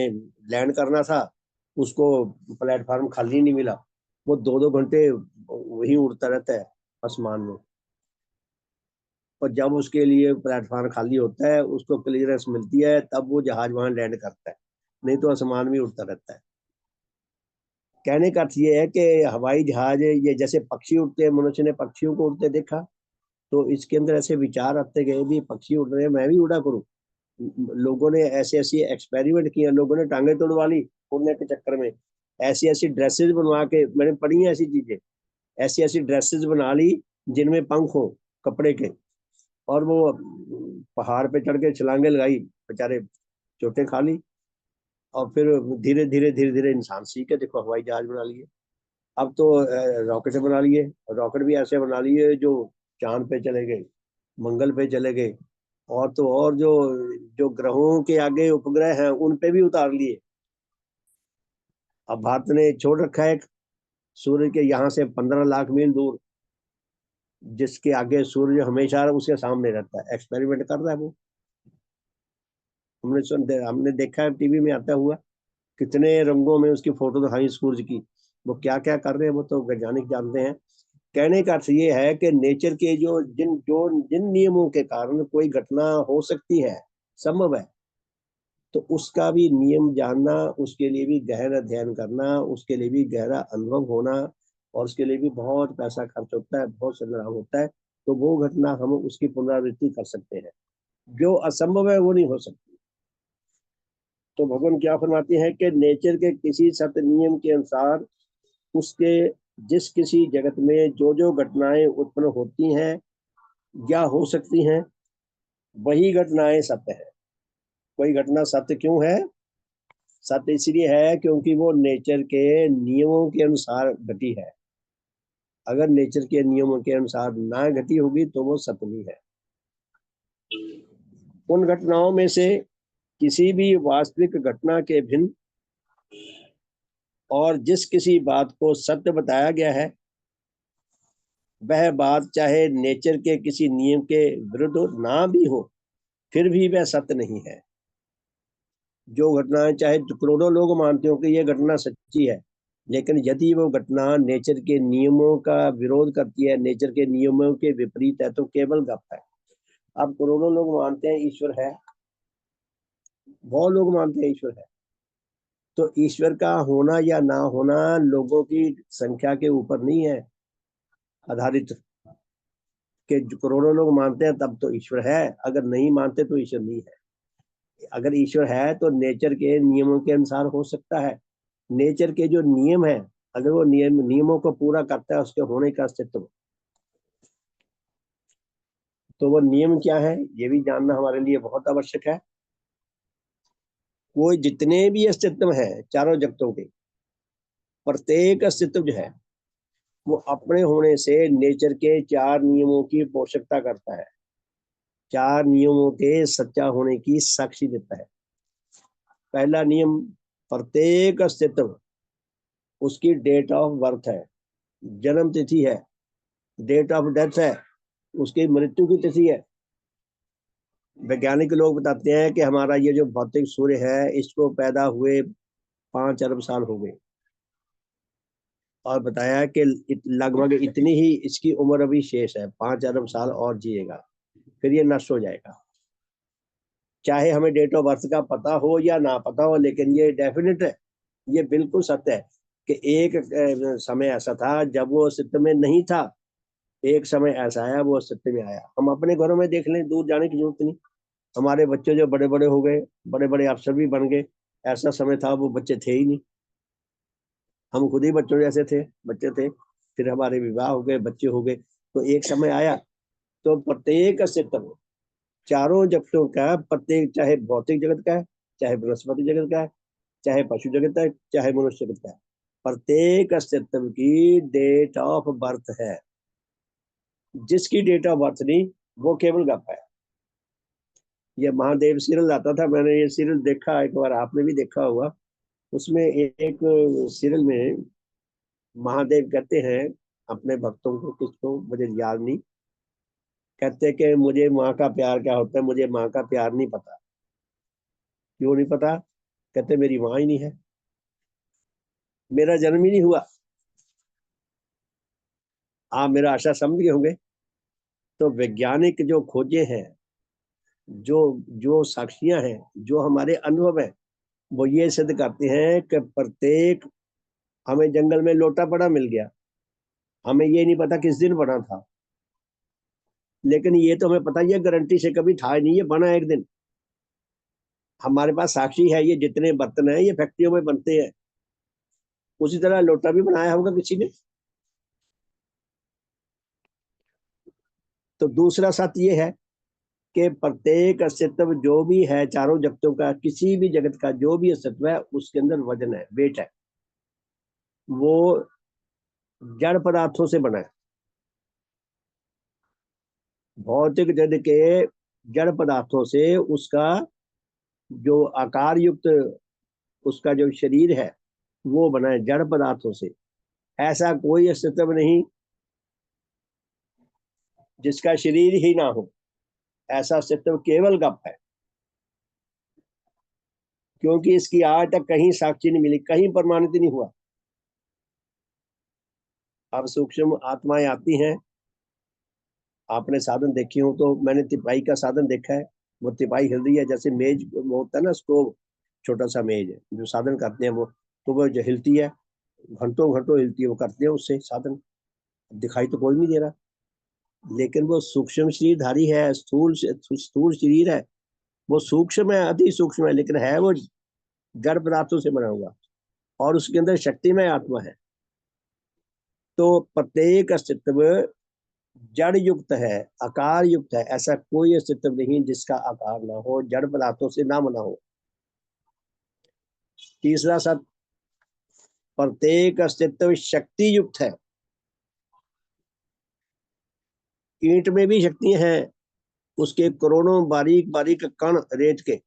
लैंड करना था, उसको प्लेटफार्म खाली नहीं मिला, वो 2-2 घंटे वही उड़ता रहता है आसमान में। और जब उसके लिए प्लेटफार्म खाली होता है, उसको क्लियरेंस मिलती है, तब वो जहाज वहां लैंड करता है, नहीं तो आसमान में उड़ता रहता है। कहने का अर्थ ये है कि हवाई जहाज ये जैसे पक्षी उड़ते हैं, मनुष्य ने पक्षियों को उड़ते देखा, तो इसके अंदर ऐसे विचार आते गए भी पक्षी उड़ रहे हैं, मैं भी उड़ा करूं। लोगों ने ऐसे ऐसे एक्सपेरिमेंट किए, लोगों ने टांगे तोड़वा ली उड़ने के चक्कर में, ऐसी ऐसी ड्रेसेस बनवा के, मैंने पढ़ी हैं ऐसी चीजें, ऐसी ऐसी ड्रेसेस बना ली जिनमें पंख हो कपड़े के, और वो पहाड़ पे चढ़ के छलांगे लगाई, बेचारे चोटें खा ली। और फिर धीरे धीरे धीरे धीरे इंसान सीख के देखो हवाई जहाज बना लिए। अब तो रॉकेट बना लिए, रॉकेट भी ऐसे बना लिए जो चांद पे चले गए, मंगल पे चले गए, और तो और जो जो ग्रहों के आगे उपग्रह हैं उन पे भी उतार लिए। अब भारत ने छोड़ रखा है एक सूर्य के यहाँ से 15 लाख मील दूर, जिसके आगे सूर्य हमेशा उसके सामने रहता है, एक्सपेरिमेंट कर रहा है वो। हमने देखा है, टीवी में आता हुआ, कितने रंगों में उसकी फोटो दिखाई सूरज की। वो क्या क्या कर रहे हैं वो तो वैज्ञानिक जानते हैं। कहने का अर्थ ये है कि नेचर के जिन नियमों के कारण कोई घटना हो सकती है, संभव है, तो उसका भी नियम जानना, उसके लिए भी गहन अध्ययन करना, उसके लिए भी गहरा अनुभव होना, और उसके लिए भी बहुत पैसा खर्च होता है, बहुत संग्राम होता है, तो वो घटना हम उसकी पुनरावृत्ति कर सकते हैं। जो असंभव है वो नहीं हो सकती। तो भगवान क्या फरमाते हैं कि नेचर के किसी सत्य नियम के अनुसार उसके जिस किसी जगत में जो जो घटनाएं उत्पन्न होती हैं या हो सकती हैं, वही घटनाएं सत्य है। कोई घटना सत्य क्यों है? सत्य इसलिए है क्योंकि वो नेचर के नियमों के अनुसार घटी है। अगर नेचर के नियमों के अनुसार ना घटी होगी तो वो सत्य नहीं है। उन घटनाओं में से किसी भी वास्तविक घटना के भिन्न और जिस किसी बात को सत्य बताया गया है, वह बात चाहे नेचर के किसी नियम के विरुद्ध ना भी हो, फिर भी वह सत्य नहीं है। जो घटनाएं चाहे करोड़ों लोग मानते हो कि यह घटना सच्ची है, लेकिन यदि वो घटना नेचर के नियमों का विरोध करती है, नेचर के नियमों के विपरीत है, तो केवल गप है। अब करोड़ों लोग मानते हैं ईश्वर है, बहुत लोग मानते हैं ईश्वर है, तो ईश्वर का होना या ना होना लोगों की संख्या के ऊपर नहीं है आधारित, कि करोड़ों लोग मानते हैं तब तो ईश्वर है, अगर नहीं मानते तो ईश्वर नहीं है। अगर ईश्वर है तो नेचर के नियमों के अनुसार हो सकता है। नेचर के जो नियम है, अगर वो नियमों को पूरा करता है उसके होने का अस्तित्व, तो वो नियम क्या है ये भी जानना हमारे लिए बहुत आवश्यक है। वो जितने भी अस्तित्व है चारों जगतों के, प्रत्येक अस्तित्व जो है वो अपने होने से नेचर के 4 नियमों की पोषकता करता है, 4 नियमों के सच्चा होने की साक्षी देता है। पहला नियम, प्रत्येक अस्तित्व उसकी डेट ऑफ बर्थ है, जन्म तिथि है, डेट ऑफ डेथ है, उसकी मृत्यु की तिथि है। वैज्ञानिक लोग बताते हैं कि हमारा ये जो भौतिक सूर्य है इसको पैदा हुए 5 अरब साल हो गए, और बताया कि लगभग इतनी ही इसकी उम्र अभी शेष है, 5 अरब साल और जिएगा, फिर ये नष्ट हो जाएगा। चाहे हमें डेट ऑफ बर्थ का पता हो या ना पता हो, लेकिन ये डेफिनेट है, ये बिल्कुल सत्य है कि एक समय ऐसा था जब वो अस्तित्व में नहीं था, एक समय ऐसा आया वो अस्तित्व में आया। हम अपने घरों में देख लें, दूर जाने की जरूरत नहीं। हमारे बच्चे जो बड़े बड़े हो गए, बड़े बड़े अफसर भी बन गए, ऐसा समय था वो बच्चे थे ही नहीं, हम खुद ही बच्चों जैसे थे, बच्चे थे, फिर हमारे विवाह हो गए, बच्चे हो गए, तो एक समय आया। तो प्रत्येक अस्तित्व चारों जगतों का, प्रत्येक, चाहे भौतिक जगत का है, चाहे वनस्पति जगत का है, चाहे पशु जगत है, चाहे मनुष्य जगत का है, प्रत्येक अस्तित्व की डेट ऑफ बर्थ है। जिसकी डेट ऑफ बर्थ नहीं, वो केवल गप है। ये महादेव सीरियल आता था, मैंने ये सीरियल देखा, एक बार आपने भी देखा होगा। उसमें एक सीरियल में महादेव कहते हैं अपने भक्तों को, किसको मुझे याद नहीं, कहते कि मुझे माँ का प्यार क्या होता है, मुझे माँ का प्यार नहीं पता। क्यों नहीं पता? कहते मेरी माँ ही नहीं है, मेरा जन्म ही नहीं हुआ। आप मेरा आशा समझ गए होंगे। तो वैज्ञानिक जो खोजे हैं, जो जो साक्षियां हैं, जो हमारे अनुभव है, वो ये सिद्ध करते हैं कि प्रत्येक, हमें जंगल में लोटा पड़ा मिल गया, हमें ये नहीं पता किस दिन बना था, लेकिन ये तो हमें पता, ये गारंटी से कभी था नहीं, ये बना एक दिन। हमारे पास साक्षी है, ये जितने बर्तन हैं ये फैक्ट्रियों में बनते हैं, उसी तरह लोटा भी बनाया होगा किसी ने। तो दूसरा सत्य ये है कि प्रत्येक अस्तित्व जो भी है, चारों जगतों का, किसी भी जगत का जो भी अस्तित्व है, उसके अंदर वजन है, वेट है। वो जड़ पदार्थों से बना है। भौतिक जगत के जड़ पदार्थों से उसका जो आकार युक्त उसका जो शरीर है वो बना है जड़ पदार्थों से। ऐसा कोई अस्तित्व नहीं जिसका शरीर ही ना हो। ऐसा अस्तित्व केवल गप है, क्योंकि इसकी आज तक कहीं साक्षी नहीं मिली, कहीं प्रमाणित नहीं हुआ। अब सूक्ष्म आत्माएं आती हैं, आपने साधन देखे हो तो मैंने तिपाई का साधन देखा है। वो तिपाई हिल रही है, जैसे मेज वो होता है ना, स्टोव, छोटा सा मेज है जो साधन करते हैं वो, तो वो जो हिलती है, घंटों घंटों हिलती है, वो करते हैं उससे साधन। दिखाई तो कोई नहीं दे रहा, लेकिन वो सूक्ष्म शरीरधारी है, स्थूल स्थूल शरीर है। वो सूक्ष्म है, अति सूक्ष्म है, लेकिन है वो जड़ पदार्थों से बना हुआ, और उसके अंदर शक्तिमय आत्मा है। तो प्रत्येक अस्तित्व जड़ युक्त है, आकार युक्त है। ऐसा कोई अस्तित्व नहीं जिसका आकार ना हो, जड़ पदार्थों से ना बना हो। तीसरा सत्य, प्रत्येक अस्तित्व शक्ति युक्त है। ईंट में भी शक्तियां हैं, उसके करोड़ों बारीक बारीक कण रेत के,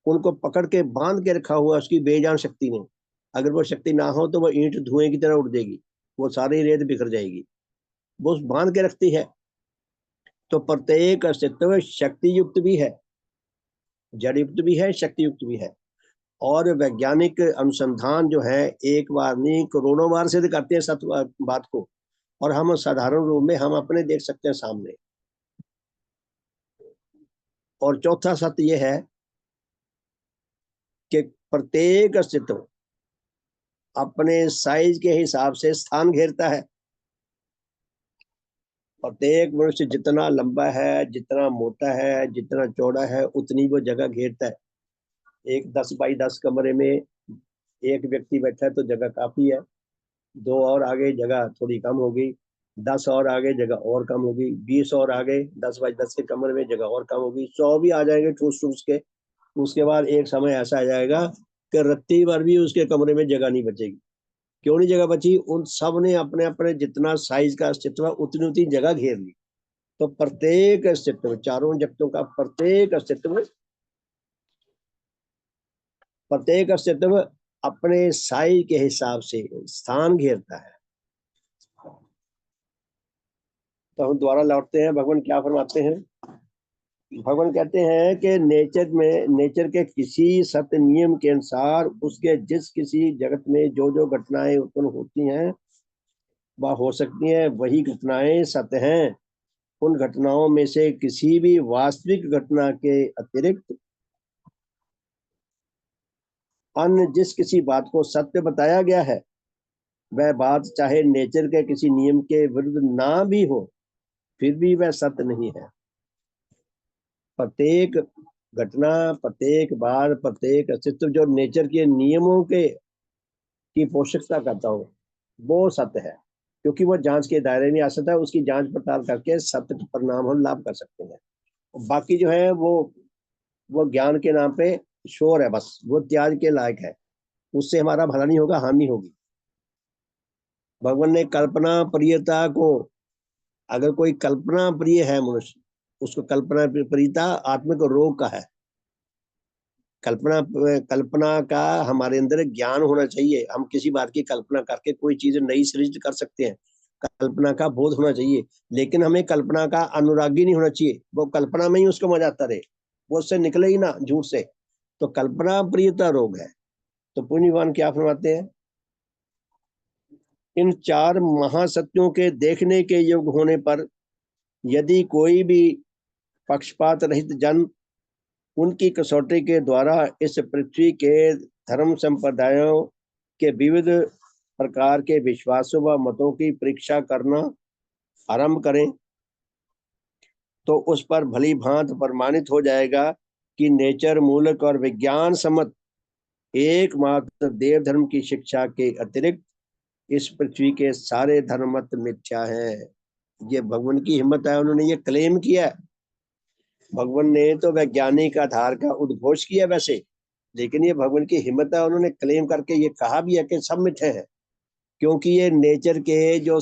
उनको पकड़ के बांध के रखा हुआ उसकी बेजान शक्ति ने। अगर वो शक्ति ना हो तो वो ईंट धुएं की तरह उड़ देगी, वो सारी रेत बिखर जाएगी। वो बांध के रखती है। तो प्रत्येक अस्तित्व शक्ति युक्त भी है, जड़ युक्त भी है, शक्ति युक्त भी है। और वैज्ञानिक अनुसंधान जो है, एक बार नहीं करोड़ों बार सिद्ध करते हैं सत्य बात को, और हम साधारण रूप में हम अपने देख सकते हैं सामने। और चौथा सत्य यह है कि प्रत्येक अस्तित्व अपने साइज के हिसाब से स्थान घेरता है। प्रत्येक मनुष्य जितना लंबा है, जितना मोटा है, जितना चौड़ा है, उतनी वो जगह घेरता है। एक 10 बाई 10 कमरे में एक व्यक्ति बैठा है तो जगह काफी है। दो और आगे जगह थोड़ी कम होगी, 10 और आगे जगह और कम होगी, 20 और आगे 10 बाई 10 के कमरे में जगह और कम होगी, 100 भी आ जाएंगे ठूस ठूस के। उसके बाद एक समय ऐसा आ जाएगा कि रत्ती भर भी उसके कमरे में जगह नहीं बचेगी। क्यों नहीं जगह बची? उन सब ने अपने अपने जितना साइज का अस्तित्व उतनी उतनी जगह घेर ली। तो प्रत्येक अस्तित्व, चारों जगतों का प्रत्येक अस्तित्व अपने साइज के हिसाब से स्थान घेरता है। तो हम दोबारा लौटते हैं, भगवान क्या फरमाते हैं। भगवान कहते हैं कि नेचर के किसी सत्य नियम के अनुसार उसके जिस किसी जगत में जो जो घटनाएं उत्पन्न होती हैं वह हो सकती हैं, वही घटनाएं सत्य हैं। उन घटनाओं में से किसी भी वास्तविक घटना के अतिरिक्त अन्य जिस किसी बात को सत्य बताया गया है, वह बात चाहे नेचर के किसी नियम के विरुद्ध ना भी हो, फिर भी वह सत्य नहीं है। प्रत्येक घटना, प्रत्येक बार, प्रत्येक अस्तित्व जो नेचर के नियमों के की पोषकता करता हो, वो सत्य है, क्योंकि वो जांच के दायरे में आ सकता है। उसकी जांच पड़ताल करके सत्य के परिणाम हम लाभ कर सकते हैं। बाकी जो है वो ज्ञान के नाम पे शोर है, बस वो त्याग के लायक है। उससे हमारा भला नहीं होगा, हानि होगी। भगवान ने कल्पना प्रियता को, अगर कोई कल्पना प्रिय है मनुष्य, उसको कल्पना प्रियता आत्मिक रोग का है। कल्पना कल्पना का हमारे अंदर ज्ञान होना चाहिए। हम किसी बात की कल्पना करके कोई चीज नई सृजित कर सकते हैं, कल्पना का बोध होना चाहिए। लेकिन हमें कल्पना का अनुरागी नहीं होना चाहिए, वो कल्पना में ही उसको मजा आता रहे, वो उससे निकले ही ना झूठ से। तो कल्पना प्रियता रोग है। तो पुण्यवान क्या फरमाते हैं, इन चार महासत्यों के देखने के योग्य होने पर यदि कोई भी पक्षपात रहित जन उनकी कसौटी के द्वारा इस पृथ्वी के धर्म संप्रदायों के विविध प्रकार के विश्वासों व मतों की परीक्षा करना आरंभ करें, तो उस पर भली भांति प्रमाणित हो जाएगा कि नेचर मूलक और विज्ञान सम्मत एकमात्र देव धर्म की शिक्षा के अतिरिक्त इस पृथ्वी के सारे धर्म मत मिथ्या हैं। ये भगवान की हिम्मत है, उन्होंने ये क्लेम किया है। भगवान ने तो वैज्ञानिक आधार का उद्घोष किया वैसे, लेकिन ये भगवान की हिम्मत है, उन्होंने क्लेम करके ये कहा भी है कि सब मिथ्या है, क्योंकि ये नेचर के जो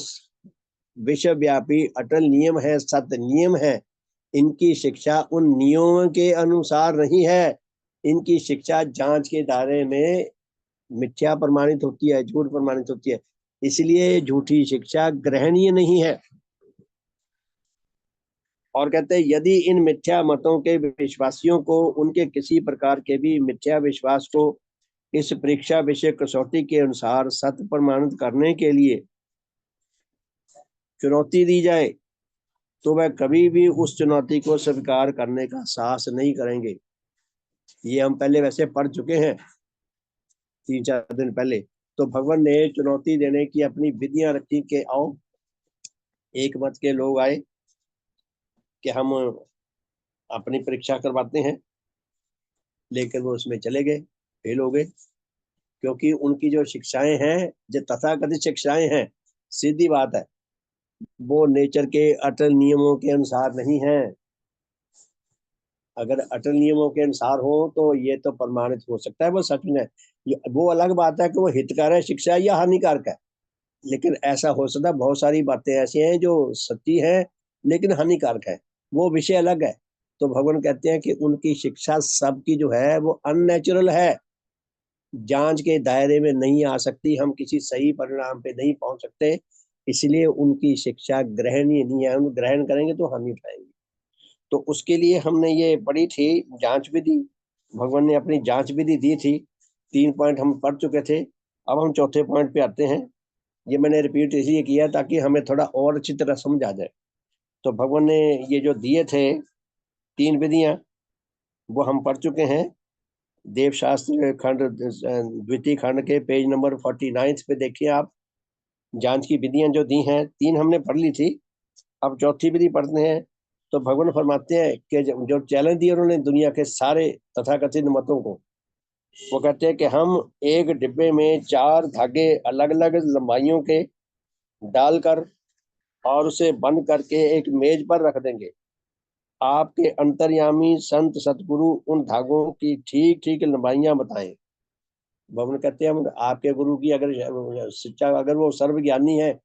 विश्वव्यापी अटल नियम है, सत्य नियम है, इनकी शिक्षा उन नियमों के अनुसार नहीं है। इनकी शिक्षा जांच के दायरे में मिथ्या प्रमाणित होती है, झूठ प्रमाणित होती है, इसलिए झूठी शिक्षा ग्रहणीय नहीं है। और कहते हैं यदि इन मिथ्या मतों के विश्वासियों को उनके किसी प्रकार के भी मिथ्या विश्वास को इस परीक्षा विषय कसौटी के अनुसार सत्य प्रमाणित करने के लिए चुनौती दी जाए, तो वह कभी भी उस चुनौती को स्वीकार करने का साहस नहीं करेंगे। ये हम पहले वैसे पढ़ चुके हैं 3-4 दिन पहले। तो भगवान ने चुनौती देने की अपनी विधियां रखी कि आओ, एक मत के लोग आए कि हम अपनी परीक्षा करवाते हैं, लेकिन वो उसमें चले गए, फेल हो गए, क्योंकि उनकी जो शिक्षाएं हैं, जो तथाकथित शिक्षाएं हैं, सीधी बात है, वो नेचर के अटल नियमों के अनुसार नहीं है। अगर अटल नियमों के अनुसार हो तो ये तो प्रमाणित हो सकता है वो सच में। वो अलग बात है कि वो हितकार है शिक्षा या हानिकारक है, लेकिन ऐसा हो सकता है बहुत सारी बातें ऐसी हैं जो सच्ची है लेकिन हानिकारक है, वो विषय अलग है। तो भगवान कहते हैं कि उनकी शिक्षा सबकी जो है वो अननेचुरल है, जांच के दायरे में नहीं आ सकती, हम किसी सही परिणाम पे नहीं पहुंच सकते, इसलिए उनकी शिक्षा ग्रहणीय नहीं है। हम ग्रहण करेंगे तो हानि उठाएंगे। तो उसके लिए हमने ये पढ़ी थी जांच विधि, भगवान ने अपनी जांच विधि दी थी। 3 पॉइंट हम पढ़ चुके थे, अब हम चौथे पॉइंट पे आते हैं। ये मैंने रिपीट इसलिए किया ताकि हमें थोड़ा और अच्छी तरह समझ आ जाए। तो भगवान ने ये जो दिए थे 3 विधियां, वो हम पढ़ चुके हैं। देवशास्त्र खंड द्वितीय खंड के पेज नंबर 49 पे देखिए आप, जांच की विधियां जो दी हैं 3 हमने पढ़ ली थी, अब चौथी विधि पढ़ते हैं। तो भगवान फरमाते हैं कि जो चैलेंज दिया उन्होंने दुनिया के सारे तथाकथित मतों को, वो कहते हैं कि हम एक डिब्बे में 4 धागे अलग अलग लंबाइयों के डालकर और उसे बंद करके एक मेज पर रख देंगे। आपके अंतर्यामी संत सतगुरु उन धागों की ठीक ठीक लंबाइयां बताएं। भगवान कहते हैं हम आपके गुरु की अगर शिक्षा, अगर वो सर्वज्ञानी है,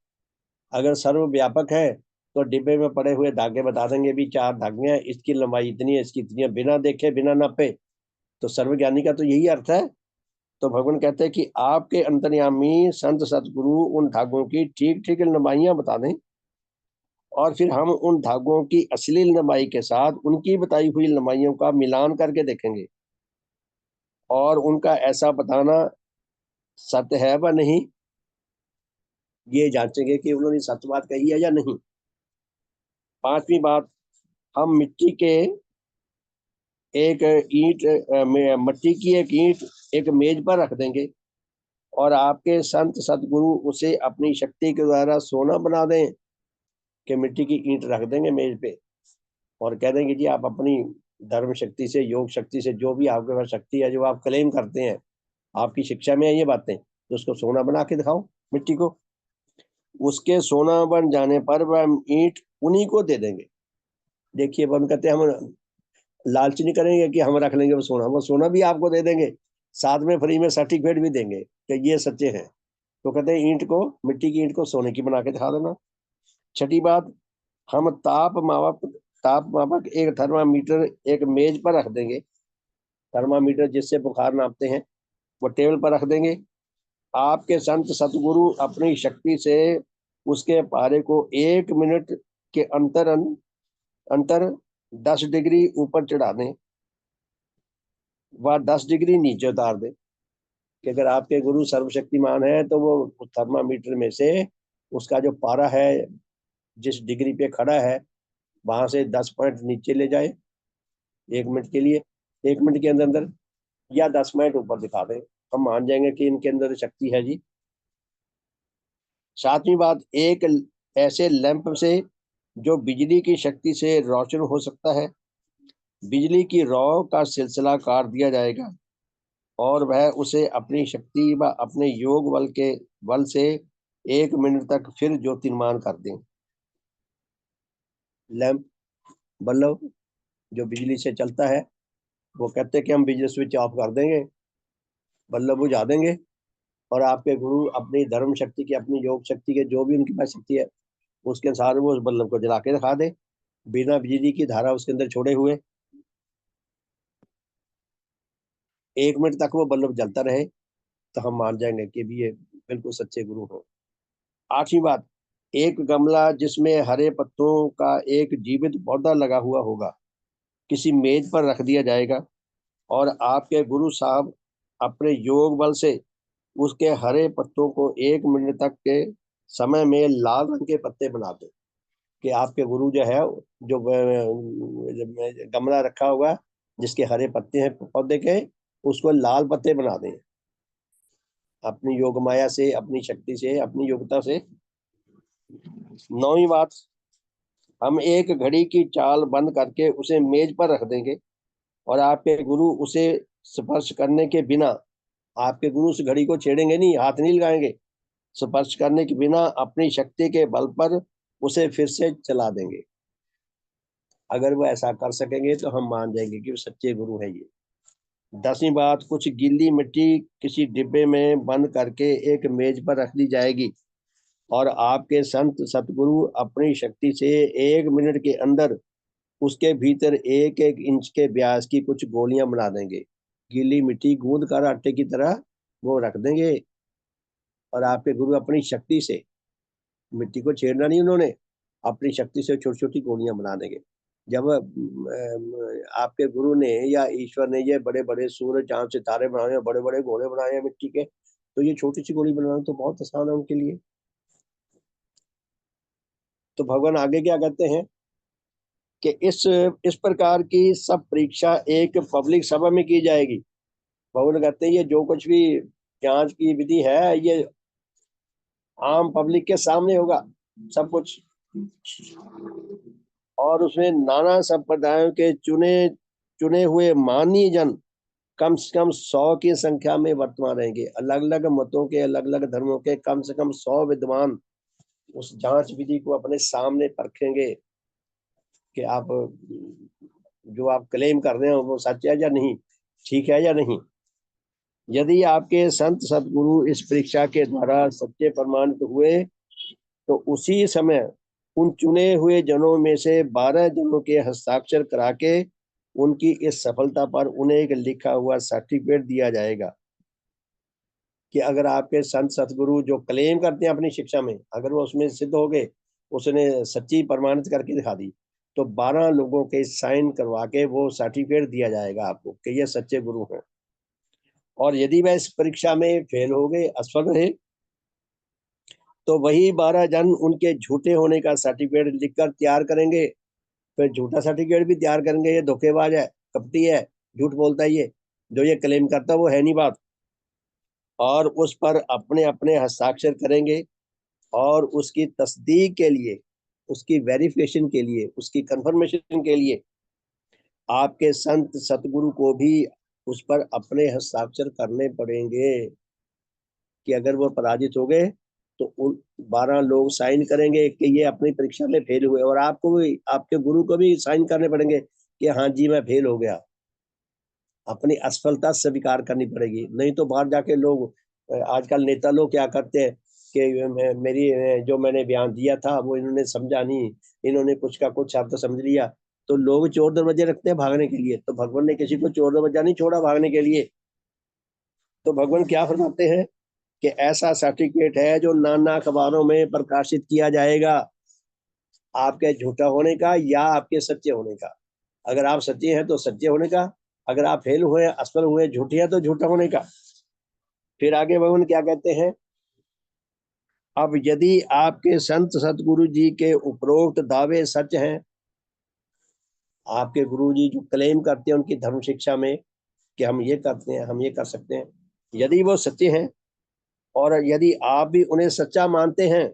अगर सर्वव्यापक है, तो डिब्बे में पड़े हुए धागे बता देंगे भी 4 धागे हैं, इसकी लंबाई इतनी है, इसकी इतनी है, बिना देखे बिना नापे। तो सर्वज्ञानी का तो यही अर्थ है। तो भगवान कहते हैं कि आपके अंतर्यामी संत सतगुरु उन धागों की ठीक ठीक लंबाइयां बता दें, और फिर हम उन धागों की असली लंबाई के साथ उनकी बताई हुई लंबाइयों का मिलान करके देखेंगे, और उनका ऐसा बताना सत्य है व नहीं, ये जांचेंगे कि उन्होंने सत्य बात कही है या नहीं। 5वीं बात, हम मिट्टी के एक ईंट मट्टी की एक ईंट एक मेज पर रख देंगे, और आपके संत सतगुरु उसे अपनी शक्ति के द्वारा सोना बना दें। कि मिट्टी की ईंट रख देंगे मेज पे और कह देंगे जी आप अपनी धर्म शक्ति से, योग शक्ति से, जो भी आपके पास शक्ति है, जो आप क्लेम करते हैं, आपकी शिक्षा में है ये बातें, तो उसको सोना बना के दिखाओ मिट्टी को। उसके सोना बन जाने पर वह ईंट उन्हीं को दे देंगे। देखिए हम कहते हैं हम लालच नहीं करेंगे कि हम रख लेंगे वो सोना भी आपको दे देंगे, साथ में फ्री में सर्टिफिकेट भी देंगे कि ये सच्चे हैं। तो कहते हैं ईंट को, मिट्टी की ईंट को सोने की बना के दिखा देना। 6ठी बात, हम ताप मापक एक थर्मामीटर एक मेज पर रख देंगे। थर्मामीटर जिससे बुखार नापते हैं, वो टेबल पर रख देंगे। आपके संत सतगुरु अपनी शक्ति से उसके पारे को 1 मिनट के अंतर 10 डिग्री ऊपर चढ़ा दें व 10 डिग्री नीचे उतार दें। कि अगर आपके गुरु सर्वशक्तिमान है तो वो थर्मामीटर में से उसका जो पारा है, जिस डिग्री पे खड़ा है, वहां से 10 पॉइंट नीचे ले जाए 1 मिनट के लिए, 1 मिनट के अंदर अंदर, या 10 मिनट ऊपर दिखा दें, हम मान जाएंगे कि इनके अंदर शक्ति है जी। 7वीं बात, एक ऐसे लैंप से जो बिजली की शक्ति से रोशन हो सकता है, बिजली की रौ का सिलसिला काट दिया जाएगा और वह उसे अपनी शक्ति व अपने योग बल से 1 मिनट तक फिर ज्योतिर्मान कर दें। लैंप, बल्ब जो बिजली से चलता है, वो कहते हैं कि हम बिजली स्विच ऑफ कर देंगे, बल्ब बुझा देंगे, और आपके गुरु अपनी धर्म शक्ति की, अपनी योग शक्ति के, जो भी उनके पास शक्ति है, उसके अनुसार वो उस बल्ब को जला के दिखा दे, बिना बिजली की धारा उसके अंदर छोड़े हुए 1 मिनट तक वो बल्ब जलता रहे, तो हम मान जाएंगे कि भी ये बिल्कुल सच्चे गुरु हो। 8वीं बात, एक गमला जिसमें हरे पत्तों का एक जीवित पौधा लगा हुआ होगा किसी मेज पर रख दिया जाएगा, और आपके गुरु साहब अपने योग बल से उसके हरे पत्तों को 1 मिनट तक के समय में लाल रंग के पत्ते बना दे। कि आपके गुरु जो है, जो गमला रखा हुआ जिसके हरे पत्ते हैं पौधे के, उसको लाल पत्ते बना दें अपनी योग माया से, अपनी शक्ति से, अपनी योग्यता से। 9वीं बात, हम एक घड़ी की चाल बंद करके उसे मेज पर रख देंगे, और आपके गुरु उसे स्पर्श करने के बिना, आपके गुरु उस घड़ी को छेड़ेंगे नहीं, हाथ नहीं लगाएंगे, स्पर्श करने के बिना अपनी शक्ति के बल पर उसे फिर से चला देंगे। अगर वो ऐसा कर सकेंगे तो हम मान जाएंगे कि वो सच्चे गुरु है ये। 10वीं बात, कुछ गीली मिट्टी किसी डिब्बे में बंद करके एक मेज पर रख दी जाएगी, और आपके संत सतगुरु अपनी शक्ति से 1 मिनट के अंदर उसके भीतर 1-1 इंच के व्यास की कुछ गोलियां बना देंगे। गीली मिट्टी गूंद कर आटे की तरह वो रख देंगे, और आपके गुरु अपनी शक्ति से, मिट्टी को छेड़ना नहीं उन्होंने, अपनी शक्ति से छोटी छोटी गोलियां बना देंगे। जब आपके गुरु ने या ईश्वर ने ये बड़े बड़े सूरज चांद सितारे बनाए, बड़े बड़े घोड़े बनाए हैं मिट्टी के, तो ये छोटी सी गोली बनाना तो बहुत आसान है उनके लिए। तो भगवान आगे क्या कहते हैं कि इस प्रकार की सब परीक्षा एक पब्लिक सभा में की जाएगी। भगवान कहते हैं ये जो कुछ भी जांच की विधि है, ये आम पब्लिक के सामने होगा सब कुछ, और उसमें नाना संप्रदायों के चुने चुने हुए माननीय जन कम से कम 100 की संख्या में वर्तमान रहेंगे। अलग अलग मतों के, अलग अलग धर्मों के कम से कम 100 विद्वान उस जांच विधि को अपने सामने परखेंगे कि आप जो आप क्लेम कर रहे हो वो सच है या नहीं, ठीक है या नहीं। यदि आपके संत सदगुरु इस परीक्षा के द्वारा सच्चे प्रमाणित हुए, तो उसी समय उन चुने हुए जनों में से 12 जनों के हस्ताक्षर करा के उनकी इस सफलता पर उन्हें एक लिखा हुआ सर्टिफिकेट दिया जाएगा। कि अगर आपके संत सतगुरु जो क्लेम करते हैं अपनी शिक्षा में, अगर वो उसमें सिद्ध हो गए, उसने सच्ची प्रमाणित करके दिखा दी, तो 12 लोगों के साइन करवा के वो सर्टिफिकेट दिया जाएगा आपको कि ये सच्चे गुरु हैं। और यदि वह इस परीक्षा में फेल हो गए, असफल रहे, तो वही 12 जन उनके झूठे होने का सर्टिफिकेट लिखकर तैयार करेंगे। फिर झूठा सर्टिफिकेट भी तैयार करेंगे, ये धोखेबाज है, कपटी है, झूठ बोलता है, ये जो ये क्लेम करता है वो है नहीं बात, और उस पर अपने अपने हस्ताक्षर करेंगे। और उसकी तस्दीक के लिए, उसकी वेरिफिकेशन के लिए, उसकी कंफर्मेशन के लिए आपके संत सतगुरु को भी उस पर अपने हस्ताक्षर करने पड़ेंगे। कि अगर वो पराजित हो गए, तो उन 12 लोग साइन करेंगे कि ये अपनी परीक्षा में फेल हुए, और आपको भी, आपके गुरु को भी साइन करने पड़ेंगे कि हाँ जी मैं फेल हो गया। अपनी असफलता स्वीकार करनी पड़ेगी, नहीं तो बाहर जाके लोग, आजकल नेता लोग क्या करते हैं कि मेरी जो मैंने बयान दिया था वो इन्होंने समझा नहीं, इन्होंने कुछ का कुछ शब्द समझ लिया, तो लोग चोर दरवाजे रखते हैं भागने के लिए। तो भगवान ने किसी को चोर दरवाजा नहीं छोड़ा भागने के लिए। तो भगवान क्या फरमाते हैं कि ऐसा सर्टिफिकेट है जो नाना अखबारों में प्रकाशित किया जाएगा, आपके झूठा होने का या आपके सच्चे होने का। अगर आप सच्चे हैं तो सच्चे होने का, अगर आप फेल हुए, असफल हुए, झूठे हैं तो झूठा होने का। फिर आगे भगवान क्या कहते हैं, अब यदि आपके संत सतगुरु जी के उपरोक्त दावे सच हैं, आपके गुरु जी जो क्लेम करते हैं उनकी धर्म शिक्षा में कि हम ये करते हैं, हम ये कर सकते हैं, यदि वो सच्चे हैं, और यदि आप भी उन्हें सच्चा मानते हैं,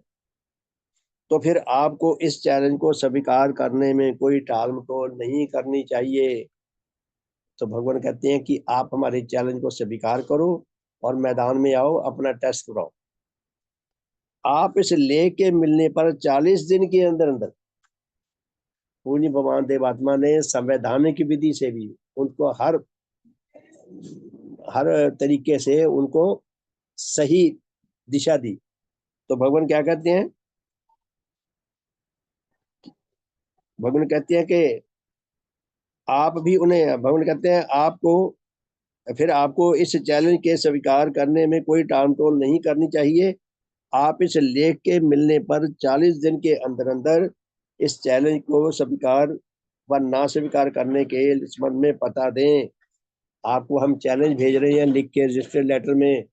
तो फिर आपको इस चैलेंज को स्वीकार करने में कोई टाल मटोल नहीं करनी चाहिए। तो भगवान कहते हैं कि आप हमारे चैलेंज को स्वीकार करो और मैदान में आओ, अपना टेस्ट कराओ। आप इस लेख के मिलने पर 40 दिन के अंदर अंदर पूज्य भगवान देवात्मा ने संवैधानिक विधि से भी उनको हर तरीके से उनको सही दिशा दी। तो भगवान क्या कहते हैं, भगवान कहते हैं कि आप भी उन्हें, भगवान कहते हैं आपको, फिर आपको इस चैलेंज के स्वीकार करने में कोई टालमटोल नहीं करनी चाहिए। आप इस लेख के मिलने पर 40 दिन के अंदर अंदर इस चैलेंज को स्वीकार व ना स्वीकार करने के संबंध में पता दें। आपको हम चैलेंज भेज रहे हैं लिख के रजिस्टर्ड लेटर में,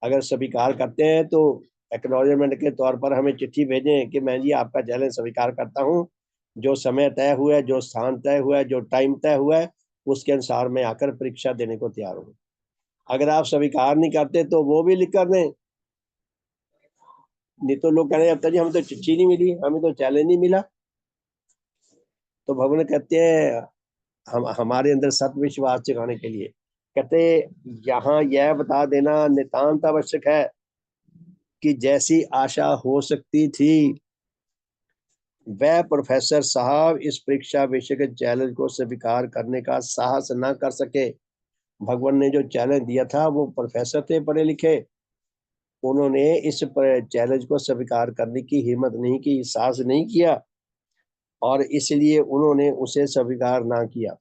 अगर स्वीकार करते हैं तो एक्नॉलेजमेंट के तौर पर हमें चिट्ठी भेजें कि मैं जी आपका चैलेंज स्वीकार करता हूँ, जो समय तय हुआ है, जो स्थान तय हुआ है, जो टाइम तय हुआ है, उसके अनुसार मैं आकर परीक्षा देने को तैयार हूँ। अगर आप स्वीकार नहीं करते तो वो भी लिख कर दें, नहीं तो लोग कह रहे हैं अब तक हमें तो चिट्ठी नहीं मिली, हमें तो चैलेंज नहीं मिला। तो भगवान कहते हैं हम हमारे अंदर सत्य विश्वास जगाने के लिए कहते यहाँ यह बता देना नितांत आवश्यक है कि जैसी आशा हो सकती थी वह प्रोफेसर साहब इस परीक्षा विषय के चैलेंज को स्वीकार करने का साहस न कर सके। भगवान ने जो चैलेंज दिया था वो प्रोफेसर थे पढ़े लिखे, उन्होंने इस चैलेंज को स्वीकार करने की हिम्मत नहीं की, साहस नहीं किया, और इसलिए उन्होंने उसे स्वीकार ना किया,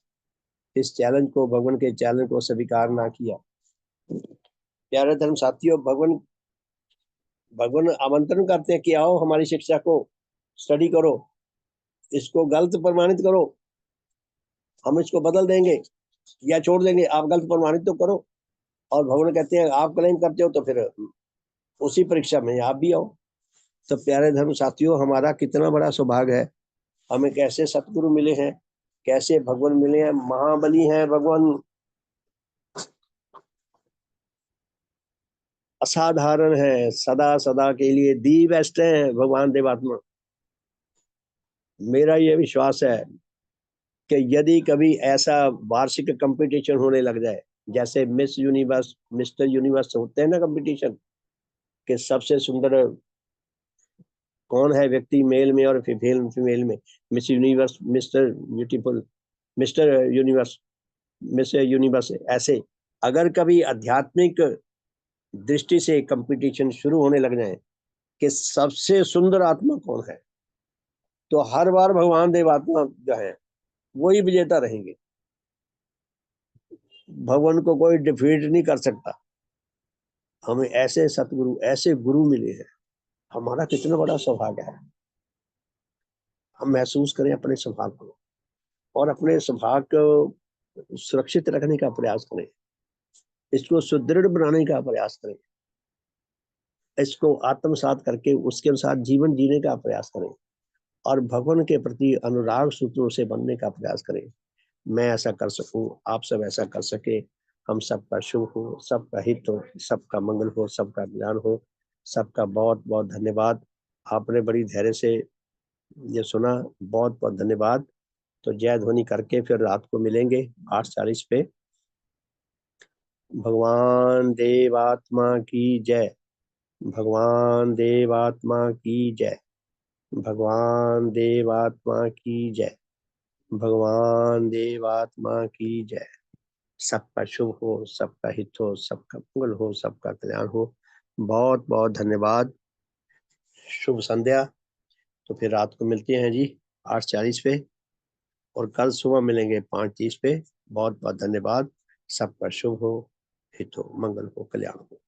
इस चैलेंज को, भगवान के चैलेंज को स्वीकार ना किया। प्यारे धर्म साथियों, भगवान भगवान आमंत्रण करते हैं कि आओ हमारी शिक्षा को स्टडी करो, इसको गलत प्रमाणित करो, हम इसको बदल देंगे या छोड़ देंगे, आप गलत प्रमाणित तो करो। और भगवान कहते हैं आप क्लेम करते हो तो फिर उसी परीक्षा में आप भी आओ। तो प्यारे धर्म साथियों, हमारा कितना बड़ा सौभाग्य है, हमें कैसे सतगुरु मिले हैं, कैसे भगवान मिले हैं, महाबली हैं भगवान, असाधारण है, सदा सदा के लिए दी बेस्ट है भगवान देवात्मा। मेरा ये विश्वास है कि यदि कभी ऐसा वार्षिक कंपटीशन होने लग जाए, जैसे मिस यूनिवर्स, मिस्टर यूनिवर्स होते हैं ना कंपटीशन, कि सबसे सुंदर कौन है व्यक्ति मेल में और फीमेल में, miss universe, mister beautiful, mister universe, miss universe, ऐसे अगर कभी आध्यात्मिक दृष्टि से कंपटीशन शुरू होने लग जाए कि सबसे सुंदर आत्मा कौन है, तो हर बार भगवान देवात्मा जो है वही विजेता रहेंगे, भगवान को कोई डिफीट नहीं कर सकता। हमें ऐसे सतगुरु, ऐसे गुरु मिले हैं, हमारा कितना बड़ा सौभाग्य है। हम महसूस करें अपने सौभाग्य को और अपने सौभाग्य को सुरक्षित रखने का प्रयास करें, इसको सुदृढ़ बनाने का प्रयास करें, इसको आत्मसात करके उसके अनुसार जीवन जीने का प्रयास करें और भगवान के प्रति अनुराग सूत्रों से बनने का प्रयास करें। मैं ऐसा कर सकूं, आप सब ऐसा कर सके, हम सबका शुभ हो, सबका हित हो, सबका मंगल हो, सबका ज्ञान हो। सबका बहुत बहुत धन्यवाद, आपने बड़ी धैर्य से ये सुना, बहुत बहुत धन्यवाद। तो जय ध्वनि करके फिर रात को मिलेंगे 8:40 पे। भगवान देवात्मा की जय, भगवान देवात्मा की जय, भगवान देवात्मा की जय, भगवान देवात्मा की जय। सबका शुभ हो, सबका हित हो, सबका मंगल हो, सबका कल्याण हो। बहुत बहुत धन्यवाद, शुभ संध्या। तो फिर रात को मिलते हैं जी 8:40 पे, और कल सुबह मिलेंगे 5:30 पे। बहुत बहुत धन्यवाद, सबका शुभ हो, हित हो, मंगल हो, कल्याण हो।